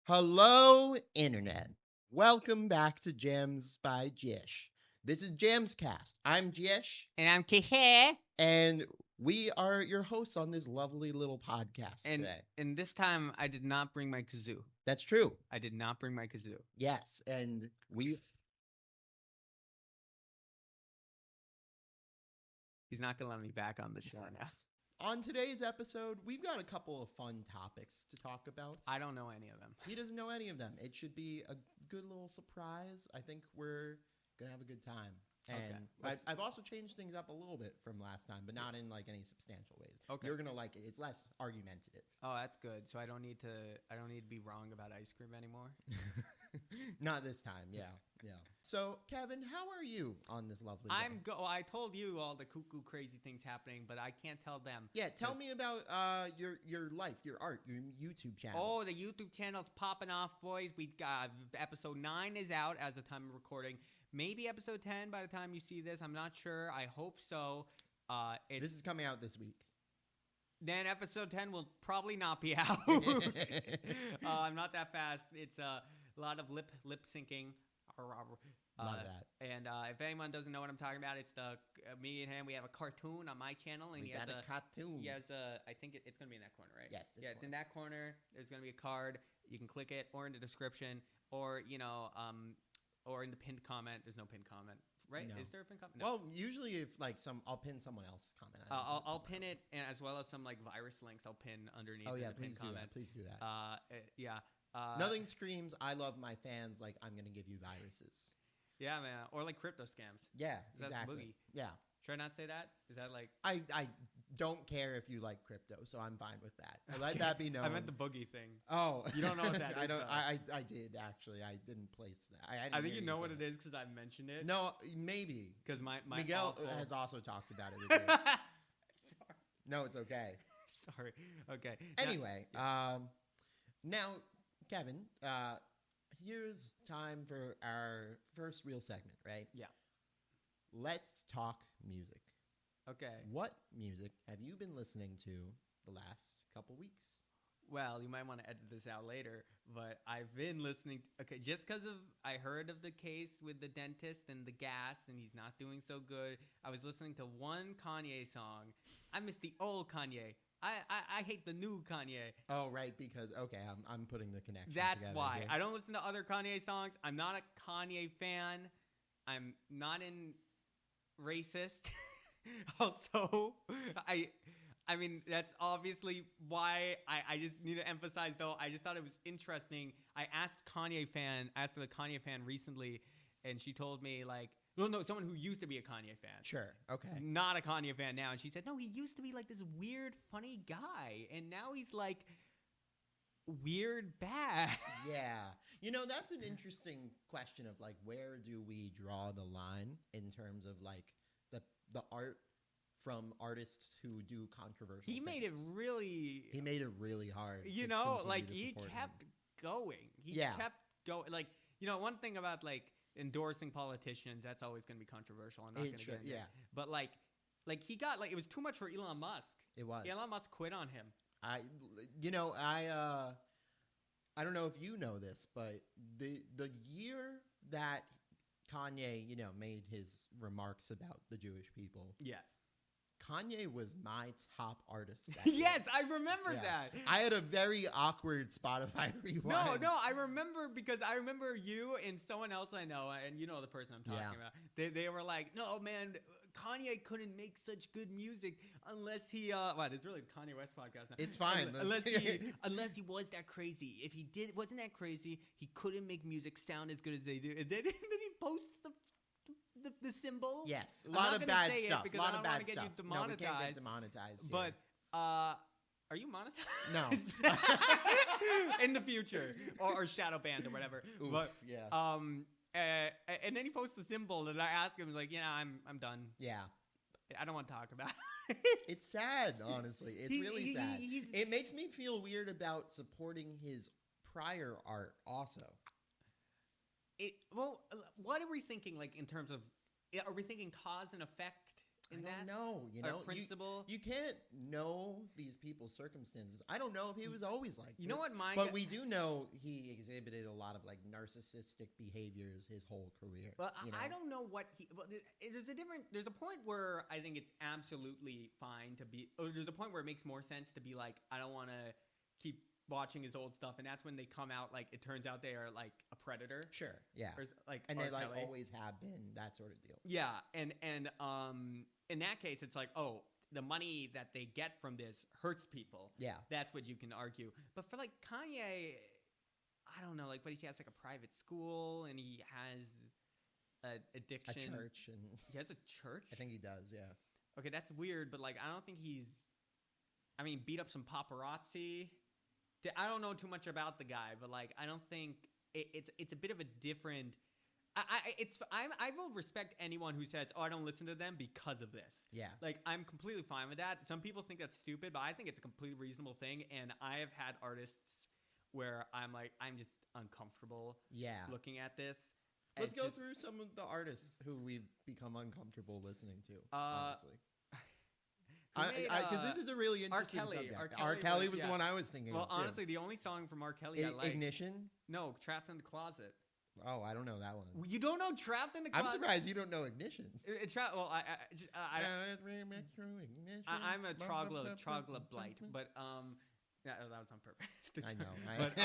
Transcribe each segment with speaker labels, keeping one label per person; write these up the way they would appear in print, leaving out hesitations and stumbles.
Speaker 1: Hello, Internet. Welcome back to Jams by Jyesh. This is JamsCast. I'm Jyesh,
Speaker 2: And I'm Kehe.
Speaker 1: and we are your hosts on this lovely little podcast
Speaker 2: And
Speaker 1: today.
Speaker 2: and this time I did not bring my kazoo.
Speaker 1: That's true.
Speaker 2: I did not bring my kazoo.
Speaker 1: Yes, and
Speaker 2: He's not gonna let me back on the show now.
Speaker 1: on today's episode, we've got a couple of fun topics to talk about.
Speaker 2: I don't know any of them.
Speaker 1: He doesn't know any of them. It should be a good little surprise. I think we're gonna have a good time. And
Speaker 2: Okay.
Speaker 1: I've also changed things up a little bit from last time, but not in like any substantial ways.
Speaker 2: Okay.
Speaker 1: You're gonna like it. It's less argumentative.
Speaker 2: Oh, that's good. So I don't need to be wrong about ice cream anymore.
Speaker 1: Not this time. Yeah. So Kevin, how are you on this lovely day?
Speaker 2: I told you all the cuckoo crazy things happening, but I can't tell them.
Speaker 1: Yeah, tell me about your life, your art, your YouTube channel.
Speaker 2: Oh, the YouTube channel's popping off, boys. We got episode 9 is out as the time of recording. Maybe episode 10 by the time you see this. I'm not sure. I hope so.
Speaker 1: This is coming out this week.
Speaker 2: Then episode 10 will probably not be out. I'm not that fast. It's a lot of lip syncing.
Speaker 1: Love that.
Speaker 2: And if anyone doesn't know what I'm talking about, it's the me and him. We have a cartoon on my channel, and
Speaker 1: We got a cartoon.
Speaker 2: He has a. I think it's gonna be in that corner, right?
Speaker 1: Yes.
Speaker 2: It's in that corner. There's gonna be a card. You can click it, or in the description, or or in the pinned comment. There's no pinned comment, right?
Speaker 1: No.
Speaker 2: Is there a pinned comment? No.
Speaker 1: Well, usually if like I'll pin someone else's comment.
Speaker 2: I'll pin it, and as well as some like virus links. I'll pin underneath.
Speaker 1: Oh yeah,
Speaker 2: the pinned
Speaker 1: please do
Speaker 2: comment.
Speaker 1: that. Please do that.
Speaker 2: Yeah.
Speaker 1: Nothing screams "I love my fans" like I'm gonna give you viruses.
Speaker 2: Yeah, man. Or like crypto scams.
Speaker 1: Yeah,
Speaker 2: That's
Speaker 1: exactly.
Speaker 2: boogie.
Speaker 1: Yeah,
Speaker 2: Should I not say that? Is that like?
Speaker 1: I don't care if you like crypto, so I'm fine with that. Let that be known.
Speaker 2: I meant the boogie thing.
Speaker 1: Oh,
Speaker 2: You don't know what that
Speaker 1: I
Speaker 2: is,
Speaker 1: don't.
Speaker 2: though.
Speaker 1: I did actually. I didn't place that.
Speaker 2: I think you know what it is because I mentioned it.
Speaker 1: No, maybe.
Speaker 2: Because my
Speaker 1: Miguel
Speaker 2: awful...
Speaker 1: has also talked about it with you.
Speaker 2: Sorry.
Speaker 1: No, it's okay.
Speaker 2: Sorry. Okay.
Speaker 1: Anyway, now, Kevin, here's time for our first real segment, right?
Speaker 2: Yeah.
Speaker 1: Let's talk music.
Speaker 2: Okay.
Speaker 1: What music have you been listening to the last couple weeks?
Speaker 2: Well, you might want to edit this out later, but I've been listening. Okay, just because I heard of the case with the dentist and the gas, and he's not doing so good. I was listening to one Kanye song. I miss the old Kanye. I hate the new Kanye.
Speaker 1: Oh, right, because I'm putting the connection.
Speaker 2: That's
Speaker 1: together
Speaker 2: why
Speaker 1: here.
Speaker 2: I don't listen to other Kanye songs. I'm not a Kanye fan. I'm not in racist. Also, I mean, that's obviously why I just need to emphasize, though. I just thought it was interesting. I asked the Kanye fan recently, and she told me, like, no, someone who used to be a Kanye fan.
Speaker 1: Sure. Okay.
Speaker 2: Not a Kanye fan now. And she said, no, he used to be, like, this weird, funny guy. And now he's, like, weird bad.
Speaker 1: Yeah. That's an interesting question of, like, where do we draw the line in terms of, like, the art from artists who do controversial
Speaker 2: He made it
Speaker 1: things.
Speaker 2: really...
Speaker 1: He made it really hard.
Speaker 2: You
Speaker 1: to
Speaker 2: know,
Speaker 1: continue
Speaker 2: like,
Speaker 1: to
Speaker 2: he
Speaker 1: support
Speaker 2: kept
Speaker 1: him.
Speaker 2: going. He
Speaker 1: Yeah.
Speaker 2: kept going. Like, one thing about, like, endorsing politicians, that's always going to be controversial. I'm not going to get into it. But, like, he got, like, it was too much for Elon Musk.
Speaker 1: It was.
Speaker 2: Elon Musk quit on him.
Speaker 1: I don't know if you know this, but the year that Kanye, made his remarks about the Jewish people,
Speaker 2: Yes.
Speaker 1: Kanye was my top artist. That year.
Speaker 2: Yes, I remember
Speaker 1: Yeah.
Speaker 2: that.
Speaker 1: I had a very awkward Spotify rewind.
Speaker 2: No, I remember because I remember you and someone else I know, and you know the person I'm talking about. They were like, no, man, Kanye couldn't make such good music unless he wow, it's really the Kanye West podcast now.
Speaker 1: It's fine.
Speaker 2: Unless he was that crazy. If he wasn't that crazy, he couldn't make music sound as good as they do. And then he posts the symbol.
Speaker 1: Yes, a lot of bad stuff. A lot of bad
Speaker 2: get
Speaker 1: stuff.
Speaker 2: you
Speaker 1: No, we can't
Speaker 2: demonetized.
Speaker 1: get demonetized. Here.
Speaker 2: But are you monetized?
Speaker 1: No.
Speaker 2: In the future, or shadow banned or whatever.
Speaker 1: Oof,
Speaker 2: but
Speaker 1: yeah.
Speaker 2: And then he posts the symbol, and I ask him like, I'm done.
Speaker 1: Yeah.
Speaker 2: I don't want to talk about it.
Speaker 1: It's sad, honestly. It's really sad. It makes me feel weird about supporting his prior art also.
Speaker 2: Well, what are we thinking, like, in terms of, are we thinking cause and effect? in
Speaker 1: I
Speaker 2: that?
Speaker 1: don't know. You
Speaker 2: Or
Speaker 1: know,
Speaker 2: principle?
Speaker 1: you can't know these people's circumstances. I don't know if he was always like
Speaker 2: You
Speaker 1: this.
Speaker 2: know what my
Speaker 1: But we do know he exhibited a lot of like narcissistic behaviors his whole career.
Speaker 2: Well,
Speaker 1: you know?
Speaker 2: I don't know what he. Well, there's a point where I think it's absolutely fine to be. Or there's a point where it makes more sense to be like, I don't want to keep watching his old stuff, and that's when they come out like it turns out they are like a predator.
Speaker 1: Sure, yeah,
Speaker 2: Or, like,
Speaker 1: and
Speaker 2: R.
Speaker 1: they like
Speaker 2: Kelly.
Speaker 1: always have been, that sort of deal.
Speaker 2: Yeah, and in that case, it's like, oh, the money that they get from this hurts people.
Speaker 1: Yeah,
Speaker 2: That's what you can argue. But for like Kanye, I don't know, like, but he has like a private school and he has an addiction.
Speaker 1: a church, and
Speaker 2: He has a church?
Speaker 1: I think he does. Yeah,
Speaker 2: Okay, that's weird, but like, I don't think he's. I mean, beat up some paparazzi. I don't know too much about the guy, but like, I don't think it's a bit of a different. I will respect anyone who says, "Oh, I don't listen to them because of this."
Speaker 1: yeah.
Speaker 2: Like, I'm completely fine with that. Some people think that's stupid, but I think it's a completely reasonable thing. And I have had artists where I'm like, I'm just uncomfortable
Speaker 1: Yeah.
Speaker 2: looking at this.
Speaker 1: Let's go through some of the artists who we've become uncomfortable listening to. Honestly, because this is a really interesting
Speaker 2: Kelly.
Speaker 1: subject.
Speaker 2: R.
Speaker 1: R. Kelly
Speaker 2: Kelly
Speaker 1: was
Speaker 2: yeah.
Speaker 1: the one I was thinking
Speaker 2: Well,
Speaker 1: of, too.
Speaker 2: honestly, the only song from R. Kelly I like.
Speaker 1: Ignition?
Speaker 2: No, Trapped in the Closet.
Speaker 1: Oh, I don't know that one.
Speaker 2: You don't know Trapped in the Closet?
Speaker 1: I'm surprised you don't know Ignition.
Speaker 2: Well, I'm a troglodyte, but that was on purpose.
Speaker 1: I know.
Speaker 2: But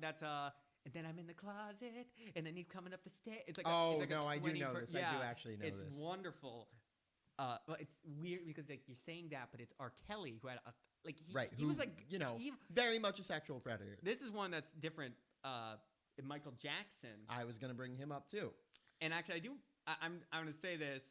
Speaker 2: that's and then I'm in the closet, and then he's coming up the stairs. It's like
Speaker 1: oh
Speaker 2: it's like
Speaker 1: no,
Speaker 2: a
Speaker 1: I do know
Speaker 2: 20
Speaker 1: this.
Speaker 2: Yeah,
Speaker 1: I do actually know
Speaker 2: it's
Speaker 1: this.
Speaker 2: wonderful. Well, it's weird because like you're saying that, but it's R. Kelly who had he
Speaker 1: who
Speaker 2: was like
Speaker 1: very much a sexual predator.
Speaker 2: This is one that's different. Michael Jackson.
Speaker 1: I was gonna bring him up too.
Speaker 2: And actually, I'm going to say this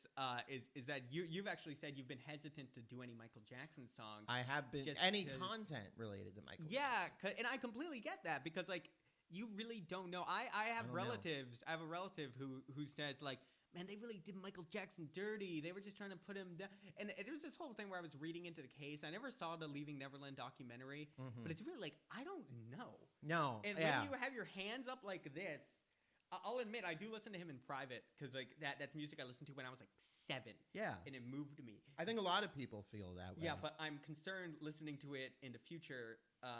Speaker 2: is that you've actually said you've been hesitant to do any Michael Jackson songs.
Speaker 1: I have been any content related to Michael.
Speaker 2: Yeah,
Speaker 1: Jackson.
Speaker 2: and I completely get that because like you really don't know. I have relatives. I have a relative who says like, man, they really did Michael Jackson dirty. They were just trying to put him down. And it was this whole thing where I was reading into the case. I never saw the Leaving Neverland documentary, but it's really like I don't know.
Speaker 1: No,
Speaker 2: and when you have your hands up like this. I'll admit I do listen to him in private because like that's music I listened to when I was like 7.
Speaker 1: Yeah,
Speaker 2: and it moved me.
Speaker 1: I think a lot of people feel that way.
Speaker 2: Yeah, but I'm concerned listening to it in the future.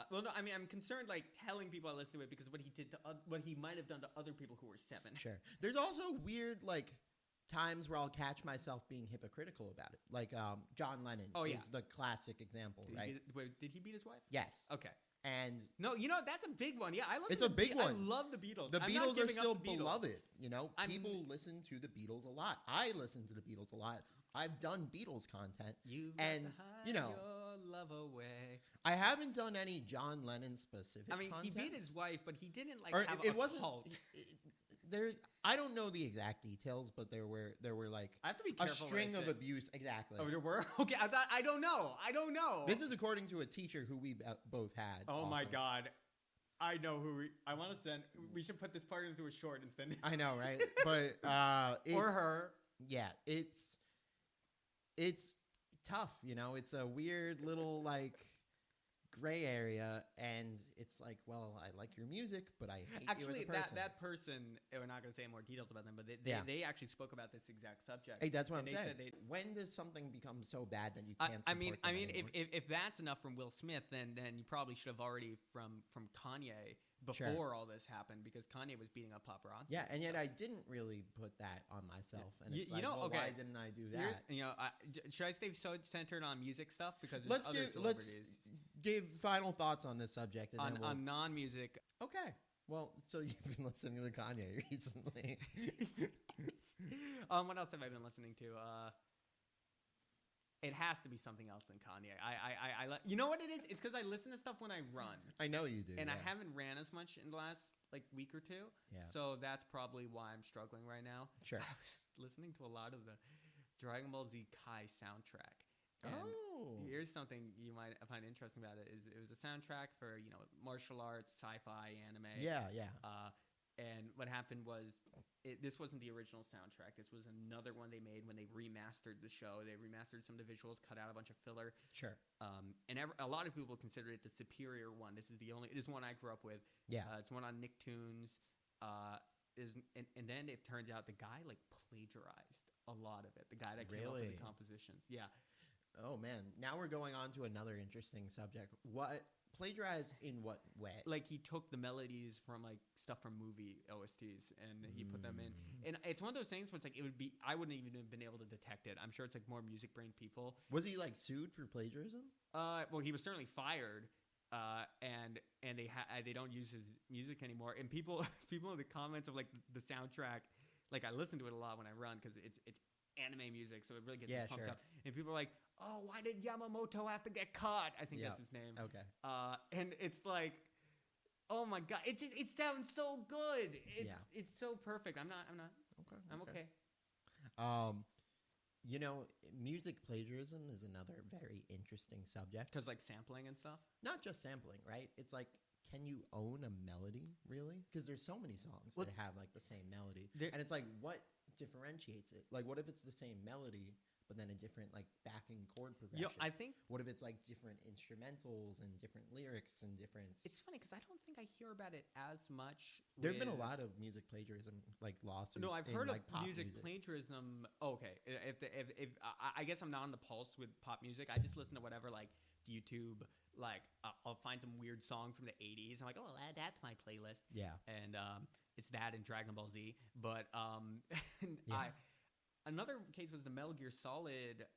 Speaker 2: Well, no, I mean I'm concerned like telling people I listen to it because what he did to what he might have done to other people who were 7.
Speaker 1: Sure. There's also weird like times where I'll catch myself being hypocritical about it. Like John Lennon is the classic example, right?
Speaker 2: Did he beat his wife?
Speaker 1: Yes.
Speaker 2: Okay.
Speaker 1: And
Speaker 2: no, that's a big one. Yeah,
Speaker 1: it's a big one.
Speaker 2: I love the Beatles.
Speaker 1: The Beatles are still beloved. You know, people listen to the Beatles a lot. I listen to the Beatles a lot. I've done Beatles content, and
Speaker 2: you know, your love away.
Speaker 1: I haven't done any John Lennon specific.
Speaker 2: I mean,
Speaker 1: content.
Speaker 2: he beat his wife, but he didn't like have
Speaker 1: it
Speaker 2: a
Speaker 1: wasn't,
Speaker 2: cult.
Speaker 1: I don't know the exact details, but there were like
Speaker 2: I have to be careful
Speaker 1: a string of abuse. Exactly.
Speaker 2: Oh, there were? Okay, I don't know.
Speaker 1: This is according to a teacher who we both had.
Speaker 2: Oh
Speaker 1: also.
Speaker 2: my God. I know who I want to send. We should put this part into a short and send it.
Speaker 1: I know, right? But
Speaker 2: or her.
Speaker 1: Yeah, it's tough, you know. It's a weird little like gray area, and it's like, well, I like your music, but I hate
Speaker 2: actually
Speaker 1: you as a person.
Speaker 2: that person. We're not going to say more details about them, but they actually spoke about this exact subject.
Speaker 1: Hey, that's what I'm saying. When does something become so bad that you can't?
Speaker 2: I mean, if that's enough from Will Smith, then you probably should have already from Kanye before all this happened, because Kanye was beating up paparazzi.
Speaker 1: Yeah, and yet I didn't really put that on myself, and it's why didn't I do that?
Speaker 2: Should I stay so centered on music stuff because
Speaker 1: let's give final thoughts on this subject and
Speaker 2: on non-music.
Speaker 1: Okay. Well, so you've been listening to Kanye recently.
Speaker 2: What else have I been listening to? It has to be something else than Kanye. You know what it is? It's because I listen to stuff when I run.
Speaker 1: I know you do.
Speaker 2: And I haven't ran as much in the last week or two. Yeah. So that's probably why I'm struggling right now.
Speaker 1: Sure.
Speaker 2: I was listening to a lot of the Dragon Ball Z Kai soundtrack. And here's something you might find interesting about it. It was a soundtrack for martial arts, sci-fi, anime.
Speaker 1: Yeah.
Speaker 2: And what happened was, this wasn't the original soundtrack. This was another one they made when they remastered the show. They remastered some of the visuals, cut out a bunch of filler.
Speaker 1: Sure.
Speaker 2: And a lot of people consider it the superior one. This is one I grew up with.
Speaker 1: Yeah.
Speaker 2: It's one on Nicktoons. And then it turns out the guy plagiarized a lot of it. The guy that came up with
Speaker 1: Really?
Speaker 2: the compositions. Yeah.
Speaker 1: Oh man, now we're going on to another interesting subject. What plagiarize in what way?
Speaker 2: Like he took the melodies from like stuff from movie OSTs and he put them in. And it's one of those things where it's like I wouldn't even have been able to detect it. I'm sure it's like more music brain people.
Speaker 1: Was he like sued for plagiarism?
Speaker 2: Well, he was certainly fired. And they don't use his music anymore. And people in the comments of like the soundtrack, like I listen to it a lot when I run because it's anime music, so it really gets me pumped up. And people are like, "Oh, why did Yamamoto have to get caught?" I think that's his name.
Speaker 1: Okay.
Speaker 2: And it's like, oh my god, it sounds so good. It's so perfect. I'm okay.
Speaker 1: You know, music plagiarism is another very interesting subject.
Speaker 2: Because like sampling and stuff.
Speaker 1: Not just sampling, right? It's like, can you own a melody, really? Because there's so many songs that have like the same melody. And it's like, what differentiates it? Like, what if it's the same melody, but then a different like backing chord progression?
Speaker 2: I think.
Speaker 1: What if it's like different instrumentals and different lyrics and different?
Speaker 2: It's funny because I don't think I hear about it as much.
Speaker 1: There have been a lot of music plagiarism, like lawsuits.
Speaker 2: No, I've heard
Speaker 1: like
Speaker 2: of music plagiarism. Okay, if I guess I'm not on the pulse with pop music. I just listen to whatever like YouTube. Like I'll find some weird song from the 80s. I'm like, oh, I'll add that to my playlist.
Speaker 1: Yeah,
Speaker 2: and it's that and Dragon Ball Z. But another case was the Metal Gear Solid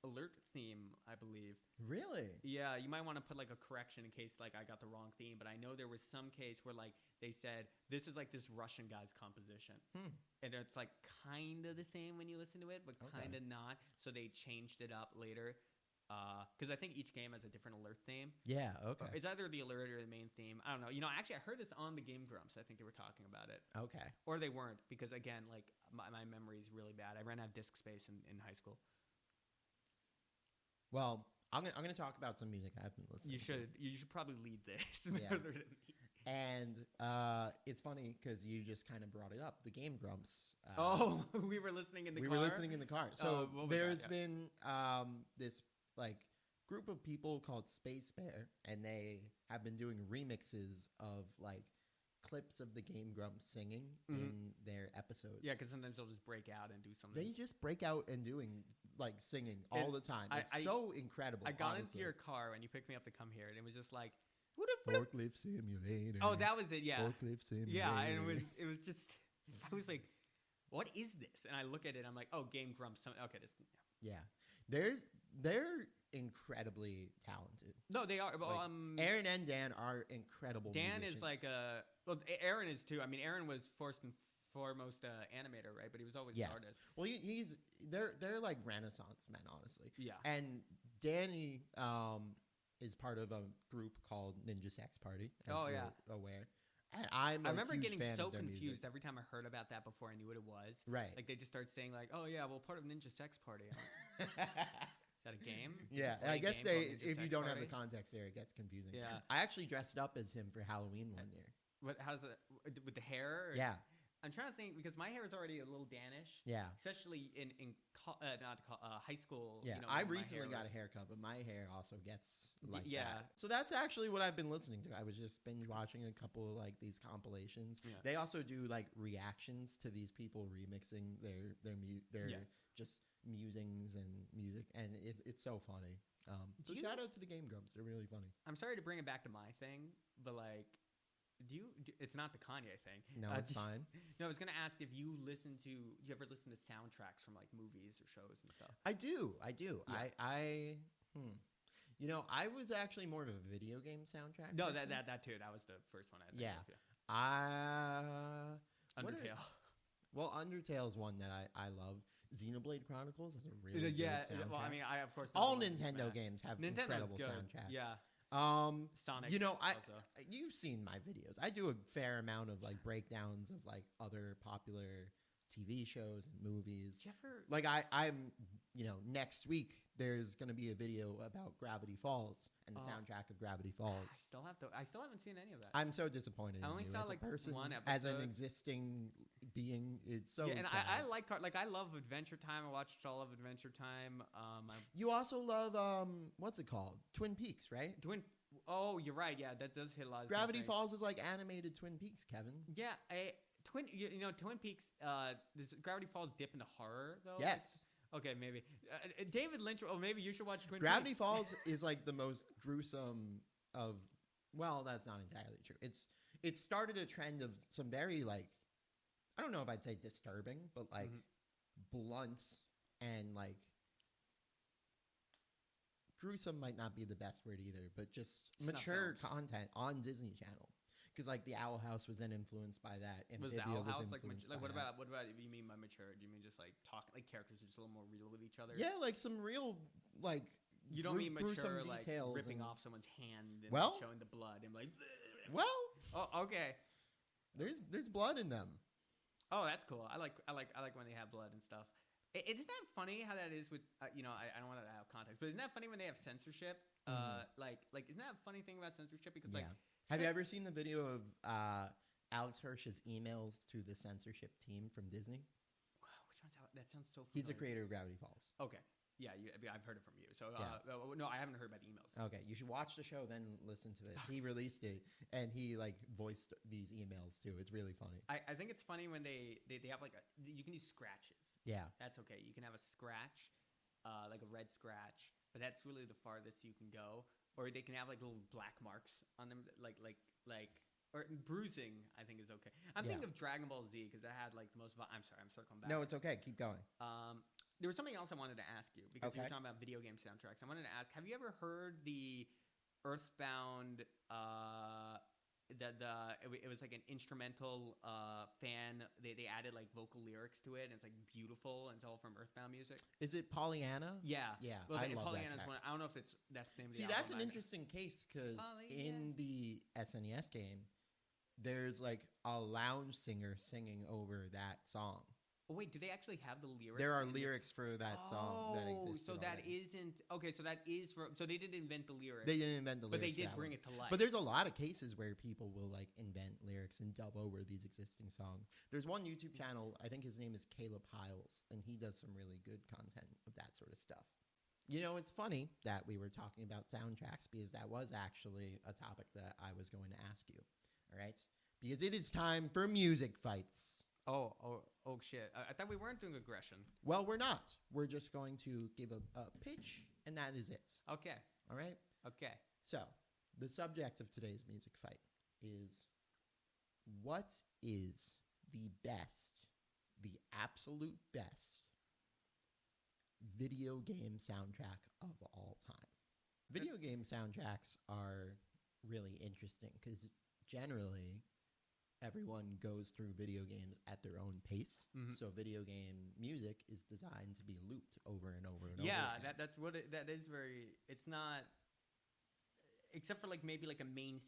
Speaker 2: alert theme, I believe.
Speaker 1: Really?
Speaker 2: Yeah, you might want to put like a correction in case like I got the wrong theme. But I know there was some case where like they said this is like this Russian guy's composition, and it's like kind of the same when you listen to it, but kind of not. So they changed it up later. Because I think each game has a different alert theme.
Speaker 1: Yeah, okay.
Speaker 2: It's either the alert or the main theme. I don't know. You know, actually, I heard this on the Game Grumps. I think they were talking about it.
Speaker 1: Okay.
Speaker 2: Or they weren't, because again, like my memory is really bad. I ran out of disk space in high school.
Speaker 1: Well, I'm gonna talk about some music I've been listening.
Speaker 2: You should probably lead this
Speaker 1: Yeah.
Speaker 2: rather than me.
Speaker 1: And it's funny because you just kind of brought it up. The Game Grumps.
Speaker 2: We were listening in the car.
Speaker 1: We were listening in the car. So there's been this like group of people called Space Bear, and they have been doing remixes of like clips of the Game Grumps singing in their episodes.
Speaker 2: Yeah, because sometimes they'll just break out and do something.
Speaker 1: They just break out and doing like singing all the time. It's so incredible.
Speaker 2: I got
Speaker 1: honestly.
Speaker 2: into your car when you picked me up to come here, and it was just like,
Speaker 1: Forklift Simulator.
Speaker 2: Oh, that was it. Yeah.
Speaker 1: Forklift Simulator.
Speaker 2: Yeah, and it was just, I was like, what is this? And I look at it, I'm like, oh, Game Grumps. Okay, this.
Speaker 1: Yeah, they're incredibly talented.
Speaker 2: No, they are. Well,
Speaker 1: like, Aaron and Dan are incredible.
Speaker 2: Dan
Speaker 1: musicians.
Speaker 2: is like Aaron is too. I mean, Aaron was first and foremost animator, right? But he was always an artist.
Speaker 1: Well, they're like Renaissance men, honestly.
Speaker 2: Yeah.
Speaker 1: And Danny is part of a group called Ninja Sex Party. Aware. And I remember getting so
Speaker 2: confused every time I heard about that before I knew what it was.
Speaker 1: Right.
Speaker 2: Like they just start saying like, "Oh yeah, well part of Ninja Sex Party." Is that a game?
Speaker 1: Yeah, I guess if you don't have the context there, it gets confusing.
Speaker 2: Yeah.
Speaker 1: I actually dressed up as him for Halloween one year.
Speaker 2: How's it with the hair?
Speaker 1: Yeah.
Speaker 2: I'm trying to think because my hair is already a little Danish.
Speaker 1: Yeah.
Speaker 2: Especially in high school.
Speaker 1: Yeah.
Speaker 2: You know,
Speaker 1: I recently got a haircut, but my hair also gets like
Speaker 2: yeah.
Speaker 1: that. So that's actually what I've been listening to. I was just binge watching a couple of like these compilations. Yeah. They also do like reactions to these people remixing their just musings and music, and it's so funny. So shout out to the Game Grumps. They're really funny.
Speaker 2: I'm sorry to bring it back to my thing, but like. It's not the Kanye thing.
Speaker 1: No, it's fine.
Speaker 2: No, I was gonna ask if you you ever listen to soundtracks from like movies or shows and stuff.
Speaker 1: I do.
Speaker 2: Yeah.
Speaker 1: You know, I was actually more of a video game soundtrack.
Speaker 2: No,
Speaker 1: person.
Speaker 2: that too. That was the first one I think.
Speaker 1: Yeah.
Speaker 2: Undertale.
Speaker 1: Well, Undertale is one that I love. Xenoblade Chronicles is a really good soundtrack.
Speaker 2: Well, I mean, I of course
Speaker 1: all Nintendo games have incredible soundtracks.
Speaker 2: Yeah.
Speaker 1: Sonic. You know,
Speaker 2: also.
Speaker 1: You've seen my videos. I do a fair amount of like breakdowns of like other popular TV shows and movies.
Speaker 2: Do you ever
Speaker 1: like I'm next week there's going to be a video about Gravity Falls and the soundtrack of Gravity Falls.
Speaker 2: I still haven't seen any of that.
Speaker 1: I'm so disappointed.
Speaker 2: I only saw
Speaker 1: as
Speaker 2: like
Speaker 1: a person,
Speaker 2: one episode.
Speaker 1: as an existing being. It's so
Speaker 2: and
Speaker 1: sad.
Speaker 2: I I love Adventure Time. I watched all of Adventure Time.
Speaker 1: You also love what's it called? Twin Peaks, right?
Speaker 2: Oh, you're right. Yeah, that does hit a lot of
Speaker 1: Gravity Falls is like animated Twin Peaks, Kevin.
Speaker 2: Yeah, Twin Peaks. Does Gravity Falls dip into horror though?
Speaker 1: Yes.
Speaker 2: Okay, maybe David Lynch. Or maybe you should watch Twin
Speaker 1: Gravity
Speaker 2: Peaks.
Speaker 1: Falls is like the most gruesome of. Well, that's not entirely true. It started a trend of some very like, I don't know if I'd say disturbing, but like blunt and like gruesome might not be the best word either, but just mature content on Disney Channel. Because like the Owl House was then influenced by that.
Speaker 2: Was the Owl House like what about what you mean by mature? Do you mean just like talk like characters are just a little more real with each other?
Speaker 1: Yeah, like some real like.
Speaker 2: You don't mean mature like ripping off someone's hand and showing the blood and like.
Speaker 1: Well.
Speaker 2: Oh, okay.
Speaker 1: There's blood in them. Oh,
Speaker 2: that's cool. I like when they have blood and stuff. Isn't that funny how that is with I don't want to have context, but isn't that funny when they have censorship? Like isn't that a funny thing about censorship? Because like,
Speaker 1: have you ever seen the video of Alex Hirsch's emails to the censorship team from Disney?
Speaker 2: Wow, which one's that? That sounds so familiar.
Speaker 1: He's a creator of Gravity Falls.
Speaker 2: Okay. Yeah, I've heard it from you. So no, I haven't heard about emails.
Speaker 1: Okay, you should watch the show, then listen to this. He released it, and he like voiced these emails too. It's really funny.
Speaker 2: I think it's funny when they have like you can use scratches.
Speaker 1: Yeah,
Speaker 2: that's okay. You can have a scratch, like a red scratch, but that's really the farthest you can go. Or they can have like little black marks on them, like or bruising. I think is okay. I'm thinking of Dragon Ball Z because that had like the most. I'm sorry, I'm circling back.
Speaker 1: No, it's okay. Keep going.
Speaker 2: There was something else I wanted to ask you because you were talking about video game soundtracks. I wanted to ask, have you ever heard the Earthbound? It was like an instrumental fan. They added like vocal lyrics to it, and it's like beautiful. And it's all from Earthbound music.
Speaker 1: Is it Pollyanna?
Speaker 2: Yeah,
Speaker 1: yeah.
Speaker 2: Well,
Speaker 1: I love
Speaker 2: Pollyanna's
Speaker 1: that
Speaker 2: one. I don't know if that's the name of the
Speaker 1: album. See, that's an interesting case because in the SNES game, there's like a lounge singer singing over that song.
Speaker 2: Oh, wait, do they actually have the lyrics?
Speaker 1: There are lyrics for that song that exists.
Speaker 2: So that isn't okay. So that is for. So they didn't invent the lyrics.
Speaker 1: They didn't invent the lyrics,
Speaker 2: but they did bring it to life.
Speaker 1: But there's a lot of cases where people will like invent lyrics and dub over these existing songs. There's one YouTube channel. I think his name is Caleb Hiles, and he does some really good content of that sort of stuff. You know, it's funny that we were talking about soundtracks because that was actually a topic that I was going to ask you. All right, because it is time for music fights.
Speaker 2: Oh, shit. I thought we weren't doing aggression.
Speaker 1: Well, we're not. We're just going to give a pitch, and that is it.
Speaker 2: Okay.
Speaker 1: All right?
Speaker 2: Okay.
Speaker 1: So, the subject of today's music fight is what is the absolute best video game soundtrack of all time? Video game soundtracks are really interesting because generally everyone goes through video games at their own pace. Mm-hmm. So video game music is designed to be looped over and over and over.
Speaker 2: Yeah, that's what that is very. It's not, except for like maybe like a main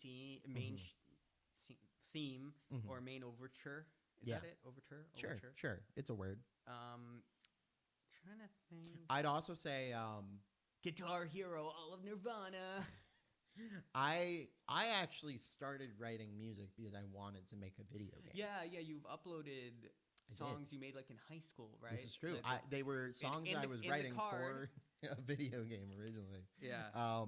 Speaker 2: theme or a main overture. Is that it? Overture?
Speaker 1: Sure. It's a word.
Speaker 2: Trying to think.
Speaker 1: I'd also say
Speaker 2: Guitar Hero, all of Nirvana.
Speaker 1: I actually started writing music because I wanted to make a video game.
Speaker 2: Yeah, you've uploaded songs you made like in high school, right?
Speaker 1: This is true. They were songs that I was writing for a video game originally.
Speaker 2: Yeah.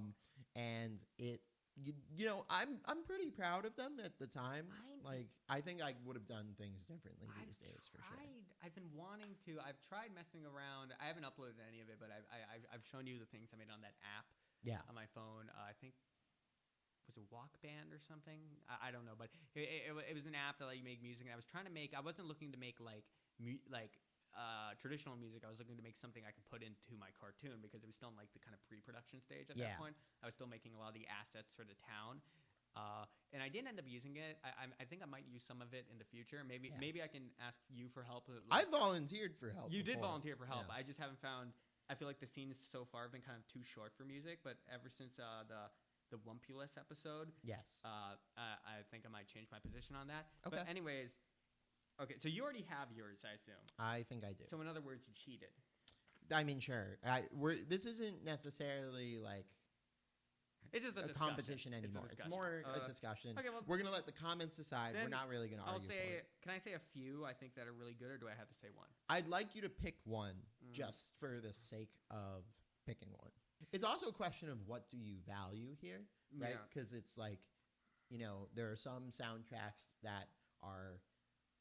Speaker 1: And it, you know, I'm pretty proud of them at the time. I think I would have done things differently these days for sure.
Speaker 2: I've been wanting to. I've tried messing around. I haven't uploaded any of it, but I've shown you the things I made on that app.
Speaker 1: Yeah.
Speaker 2: On my phone, I think. Was it Walk Band or something? I don't know, but it was an app that let you make music. And I was trying to make. I wasn't looking to make like traditional music. I was looking to make something I could put into my cartoon because it was still in like the kind of pre-production stage at that point. I was still making a lot of the assets for the town, and I didn't end up using it. I think I might use some of it in the future. Maybe I can ask you for help.
Speaker 1: I volunteered for help.
Speaker 2: You did volunteer for help. Yeah. I just haven't found. I feel like the scenes so far have been kind of too short for music, but ever since the Wumpulus episode,
Speaker 1: yes,
Speaker 2: I think I might change my position on that.
Speaker 1: Okay.
Speaker 2: But anyways, okay, so you already have yours, I assume.
Speaker 1: I think I do.
Speaker 2: So in other words, you cheated.
Speaker 1: I mean, sure. This isn't necessarily like
Speaker 2: it's just a
Speaker 1: competition anymore. It's more a discussion. Okay, well, we're gonna let the comments decide. We're not really gonna argue.
Speaker 2: Can I say a few I think that are really good, or do I have to say one?
Speaker 1: I'd like you to pick one just for the sake of picking one. It's also a question of what do you value here, right? Because it's like, you know, there are some soundtracks that are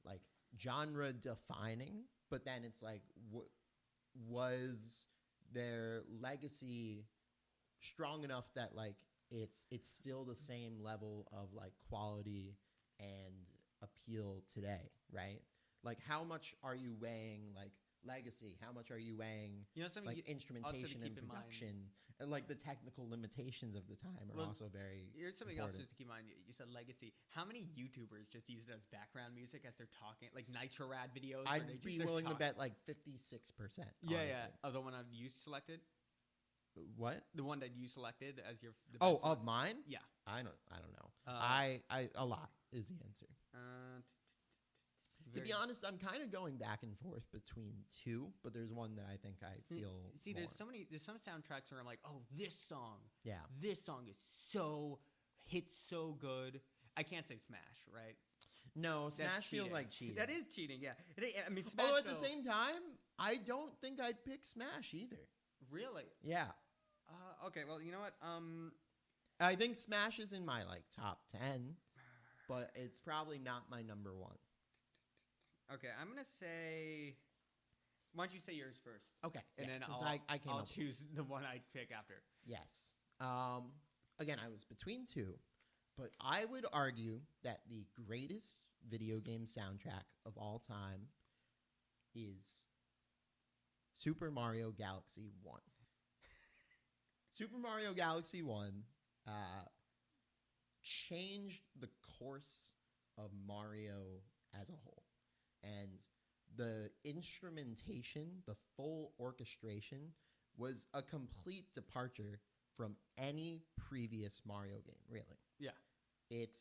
Speaker 1: like genre defining, but then it's like, was their legacy strong enough that like it's still the same level of like quality and appeal today, right? Like how much are you weighing like legacy? How much are you weighing like instrumentation and production and like the technical limitations of the time are also very
Speaker 2: here's something
Speaker 1: important.
Speaker 2: else just to keep in mind. You said legacy. How many YouTubers just use it as background music as they're talking, like Nitrorad videos?
Speaker 1: I'd be willing to bet like 56%.
Speaker 2: Yeah. Of the one you selected.
Speaker 1: What?
Speaker 2: The one that you selected as your
Speaker 1: of mine?
Speaker 2: Yeah.
Speaker 1: I don't know. I a lot is the answer. To be honest, I'm kind of going back and forth between two, but there's one that I think I feel more.
Speaker 2: There's some soundtracks where I'm like, oh, this song is hits so good. I can't say Smash, right?
Speaker 1: No, Smash feels like cheating.
Speaker 2: That is cheating, yeah. I mean, Smash,
Speaker 1: although at the same time, I don't think I'd pick Smash either.
Speaker 2: Really?
Speaker 1: Yeah.
Speaker 2: Okay, well, you know what?
Speaker 1: I think Smash is in my like top 10, but it's probably not my number one.
Speaker 2: Okay, I'm gonna say. Why don't you say yours first?
Speaker 1: Okay,
Speaker 2: and then I'll choose the one I pick after.
Speaker 1: Yes. Again, I was between two, but I would argue that the greatest video game soundtrack of all time is Super Mario Galaxy 1. Super Mario Galaxy 1 changed the course of Mario as a whole. And the instrumentation, the full orchestration, was a complete departure from any previous Mario game, really.
Speaker 2: Yeah.
Speaker 1: It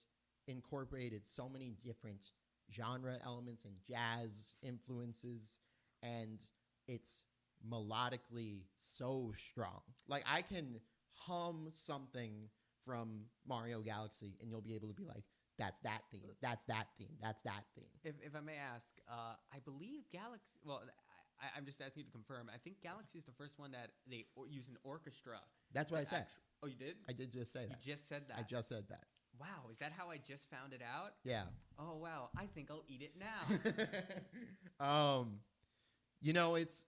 Speaker 1: incorporated so many different genre elements and jazz influences, and it's melodically so strong. Like, I can hum something from Mario Galaxy, and you'll be able to be like, that's that theme, that's that theme, that's that theme.
Speaker 2: If I may ask, I believe Galaxy, well, I'm just asking you to confirm, I think Galaxy is the first one that they use an orchestra.
Speaker 1: That's what I said.
Speaker 2: Oh, you did?
Speaker 1: I did just say that.
Speaker 2: You just said that?
Speaker 1: I just said that.
Speaker 2: Wow, is that how I just found it out?
Speaker 1: Yeah.
Speaker 2: Oh, wow, I think I'll eat it now.
Speaker 1: You know, it's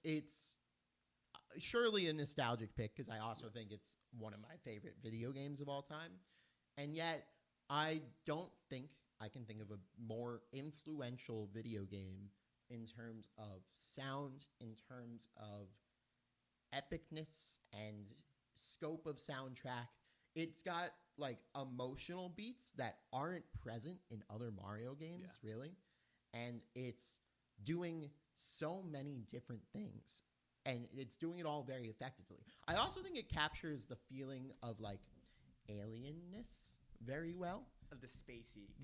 Speaker 1: surely a nostalgic pick because I also think it's one of my favorite video games of all time. And yet, I don't think I can think of a more influential video game in terms of sound, in terms of epicness and scope of soundtrack. It's got like emotional beats that aren't present in other Mario games, really. And it's doing so many different things. And it's doing it all very effectively. I also think it captures the feeling of like alienness very well.
Speaker 2: Of the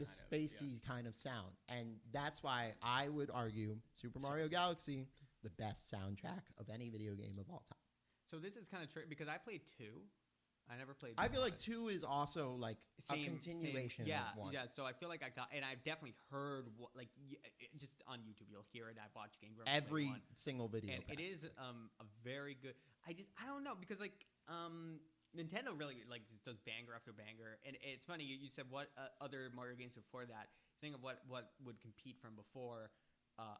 Speaker 2: spacey
Speaker 1: kind of sound. And that's why I would argue Super Mario Galaxy, the best soundtrack of any video game of all time.
Speaker 2: So this is kind of tricky because I played 2. I never played 1.
Speaker 1: I feel like 2 is also like a continuation of 1.
Speaker 2: Yeah, so I feel like and I've definitely heard, just on YouTube, you'll hear it. I've watched gameplay
Speaker 1: every single video.
Speaker 2: And it is a very good, I don't know, because like, Nintendo really like just does banger after banger, and it's funny you said what other Mario games before that. Think of what would compete from before.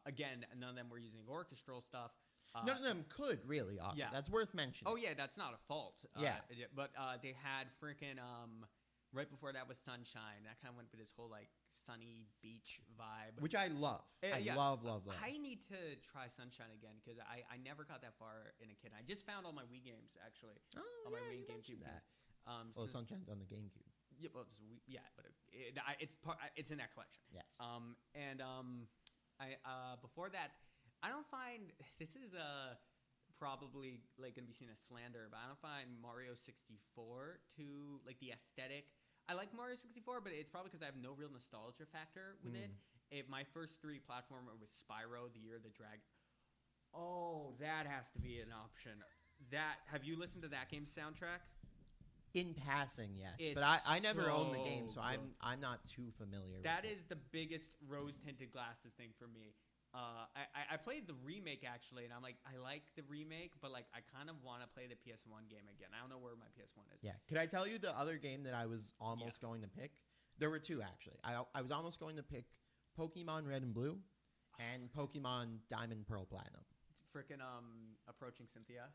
Speaker 2: Again, none of them were using orchestral stuff.
Speaker 1: None of them could really. Also, that's worth mentioning.
Speaker 2: Oh yeah, that's not a fault. But they had freaking right before that was Sunshine. That kind of went with this whole like sunny beach vibe,
Speaker 1: which I love. I love.
Speaker 2: I need to try Sunshine again because I never got that far in a kid. I just found all my Wii games actually.
Speaker 1: Oh,
Speaker 2: on my Wii and GameCube.
Speaker 1: That. Sunshine's on the GameCube.
Speaker 2: Yeah, but it's in that collection.
Speaker 1: Yes.
Speaker 2: Before that, I don't find this is probably like going to be seen as slander, but I don't find Mario 64 too like the aesthetic. I like Mario 64, but it's probably because I have no real nostalgia factor with it. My first 3D platformer was Spyro, the Year of the Dragon. Oh, that has to be an option. Have you listened to that game's soundtrack?
Speaker 1: In passing, yes. But I never owned the game, so I'm not too familiar with it.
Speaker 2: That is the biggest rose-tinted glasses thing for me. I played the remake, actually, and I'm like, I like the remake, but like I kind of want to play the PS1 game again. I don't know where my PS1 is.
Speaker 1: Yeah. Could I tell you the other game that I was almost going to pick? There were 2, actually. I was almost going to pick Pokemon Red and Blue, and Pokemon Diamond, Pearl, Platinum.
Speaker 2: Freaking approaching Cynthia.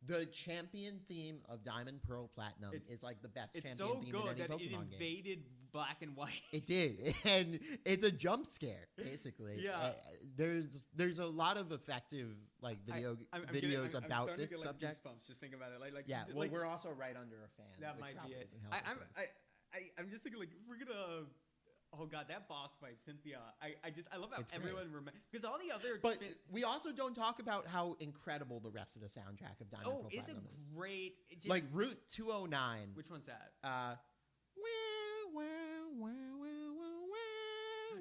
Speaker 1: The champion theme of Diamond, Pearl, Platinum is like the best champion theme in any Pokemon game.
Speaker 2: It's so good that it invaded Black and White.
Speaker 1: It did, and it's a jump scare basically.
Speaker 2: Yeah,
Speaker 1: there's a lot of effective like videos about this
Speaker 2: get,
Speaker 1: subject.
Speaker 2: Goosebumps just think about it.
Speaker 1: Well, we're also right under a fan.
Speaker 2: That might be it. I'm just thinking like we're gonna. Oh god, that boss fight, Cynthia! I love how everyone remembers because all the other.
Speaker 1: But we also don't talk about how incredible the rest of the soundtrack of Diamond Pearl Platinum is.
Speaker 2: Oh, it's a great.
Speaker 1: Like Route 209.
Speaker 2: Which one's that?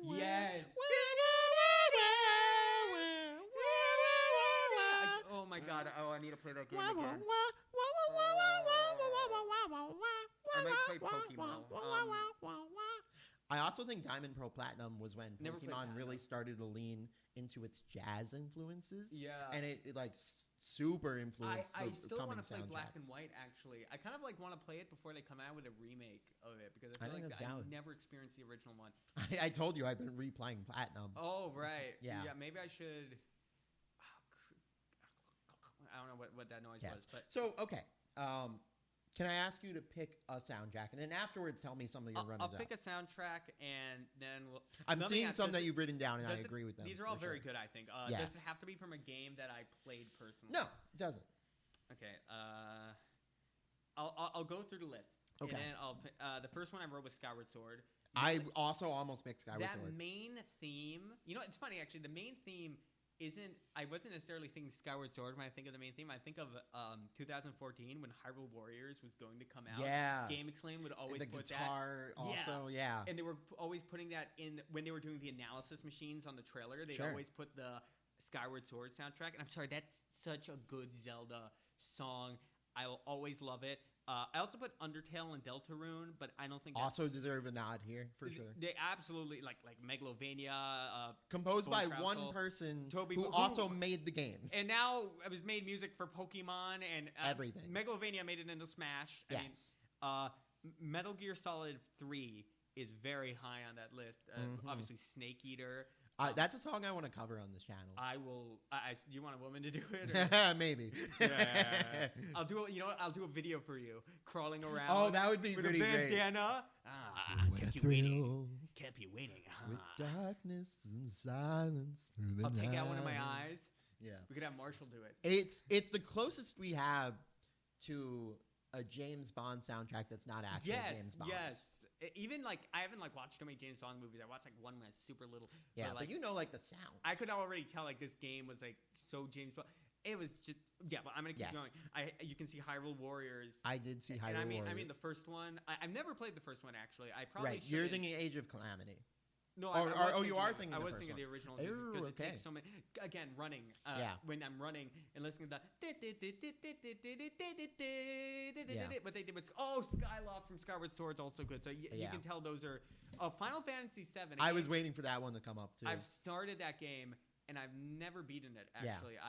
Speaker 2: Yes. Oh my god! Oh, I need to play that game again. I might play Pokemon.
Speaker 1: I also think Diamond Pearl Platinum was when Pokemon really started to lean into its jazz influences.
Speaker 2: Yeah.
Speaker 1: And it like super influenced
Speaker 2: I
Speaker 1: the
Speaker 2: still want to play
Speaker 1: soundtracks.
Speaker 2: Black and White, actually. I kind of like want to play it before they come out with a remake of it because I feel like I never experienced the original one.
Speaker 1: I told you I've been replaying Platinum.
Speaker 2: Oh, right.
Speaker 1: Yeah.
Speaker 2: Yeah, maybe I should. I don't know what that noise was. But
Speaker 1: so, okay. Can I ask you to pick a soundtrack, and then afterwards tell me some of your runners
Speaker 2: I'll pick a soundtrack, and then we'll...
Speaker 1: I'm seeing some that you've written down, and I agree with them.
Speaker 2: These are all very good, I think. Does it have to be from a game that I played personally?
Speaker 1: No, it doesn't.
Speaker 2: Okay. I'll go through the list.
Speaker 1: Okay.
Speaker 2: And then I'll pick, the first one I wrote was Skyward Sword.
Speaker 1: I also almost picked Skyward Sword.
Speaker 2: That main theme... You know, it's funny, actually. The main theme... I wasn't necessarily thinking Skyward Sword when I think of the main theme. I think of 2014 when Hyrule Warriors was going to come out.
Speaker 1: Yeah.
Speaker 2: Game Exclaim would always put that.
Speaker 1: The guitar also, yeah.
Speaker 2: And they were always putting that in when they were doing the analysis machines on the trailer. They'd always put the Skyward Sword soundtrack. And I'm sorry, that's such a good Zelda song. I will always love it. I also put Undertale and Deltarune, but I don't think
Speaker 1: also deserve a nod here for sure.
Speaker 2: They absolutely like Megalovania,
Speaker 1: composed by one person who also made the game,
Speaker 2: and now it was made music for Pokemon and
Speaker 1: everything.
Speaker 2: Megalovania made it into Smash.
Speaker 1: Yes.
Speaker 2: I mean, Metal Gear Solid 3 is very high on that list. Obviously, Snake Eater.
Speaker 1: That's a song I want to cover on this channel.
Speaker 2: I will. Do you want a woman to do it? Or?
Speaker 1: Maybe.
Speaker 2: I'll do it. You know what? I'll do a video for you, crawling around.
Speaker 1: Oh, that would be
Speaker 2: with
Speaker 1: pretty
Speaker 2: a bandana.
Speaker 1: Great.
Speaker 2: Kept you waiting. Kept you waiting.
Speaker 1: With darkness and silence through the night.
Speaker 2: I'll take out one of my eyes.
Speaker 1: Yeah.
Speaker 2: We could have Marshall do it.
Speaker 1: It's the closest we have to a James Bond soundtrack that's not actually James Bond.
Speaker 2: Yes. Even like I haven't like watched too many James Bond movies. I watched like one when I was super little.
Speaker 1: Yeah,
Speaker 2: but
Speaker 1: you know like the sound.
Speaker 2: I could already tell like this game was like so James Bond. It was just but I'm gonna keep going. You can see Hyrule Warriors.
Speaker 1: I did see Hyrule Warriors.
Speaker 2: I mean the first one. I've never played the first one actually. I probably
Speaker 1: You're thinking Age of Calamity.
Speaker 2: No,
Speaker 1: you are thinking.
Speaker 2: I was thinking of the original.
Speaker 1: Oh, okay.
Speaker 2: So many, again, running. When I'm running and listening to what they did was Skyloft from Skyward Sword is also good. So you can tell those are Final Fantasy VII.
Speaker 1: I was waiting for that one to come up too.
Speaker 2: I've started that game and I've never beaten it. Actually,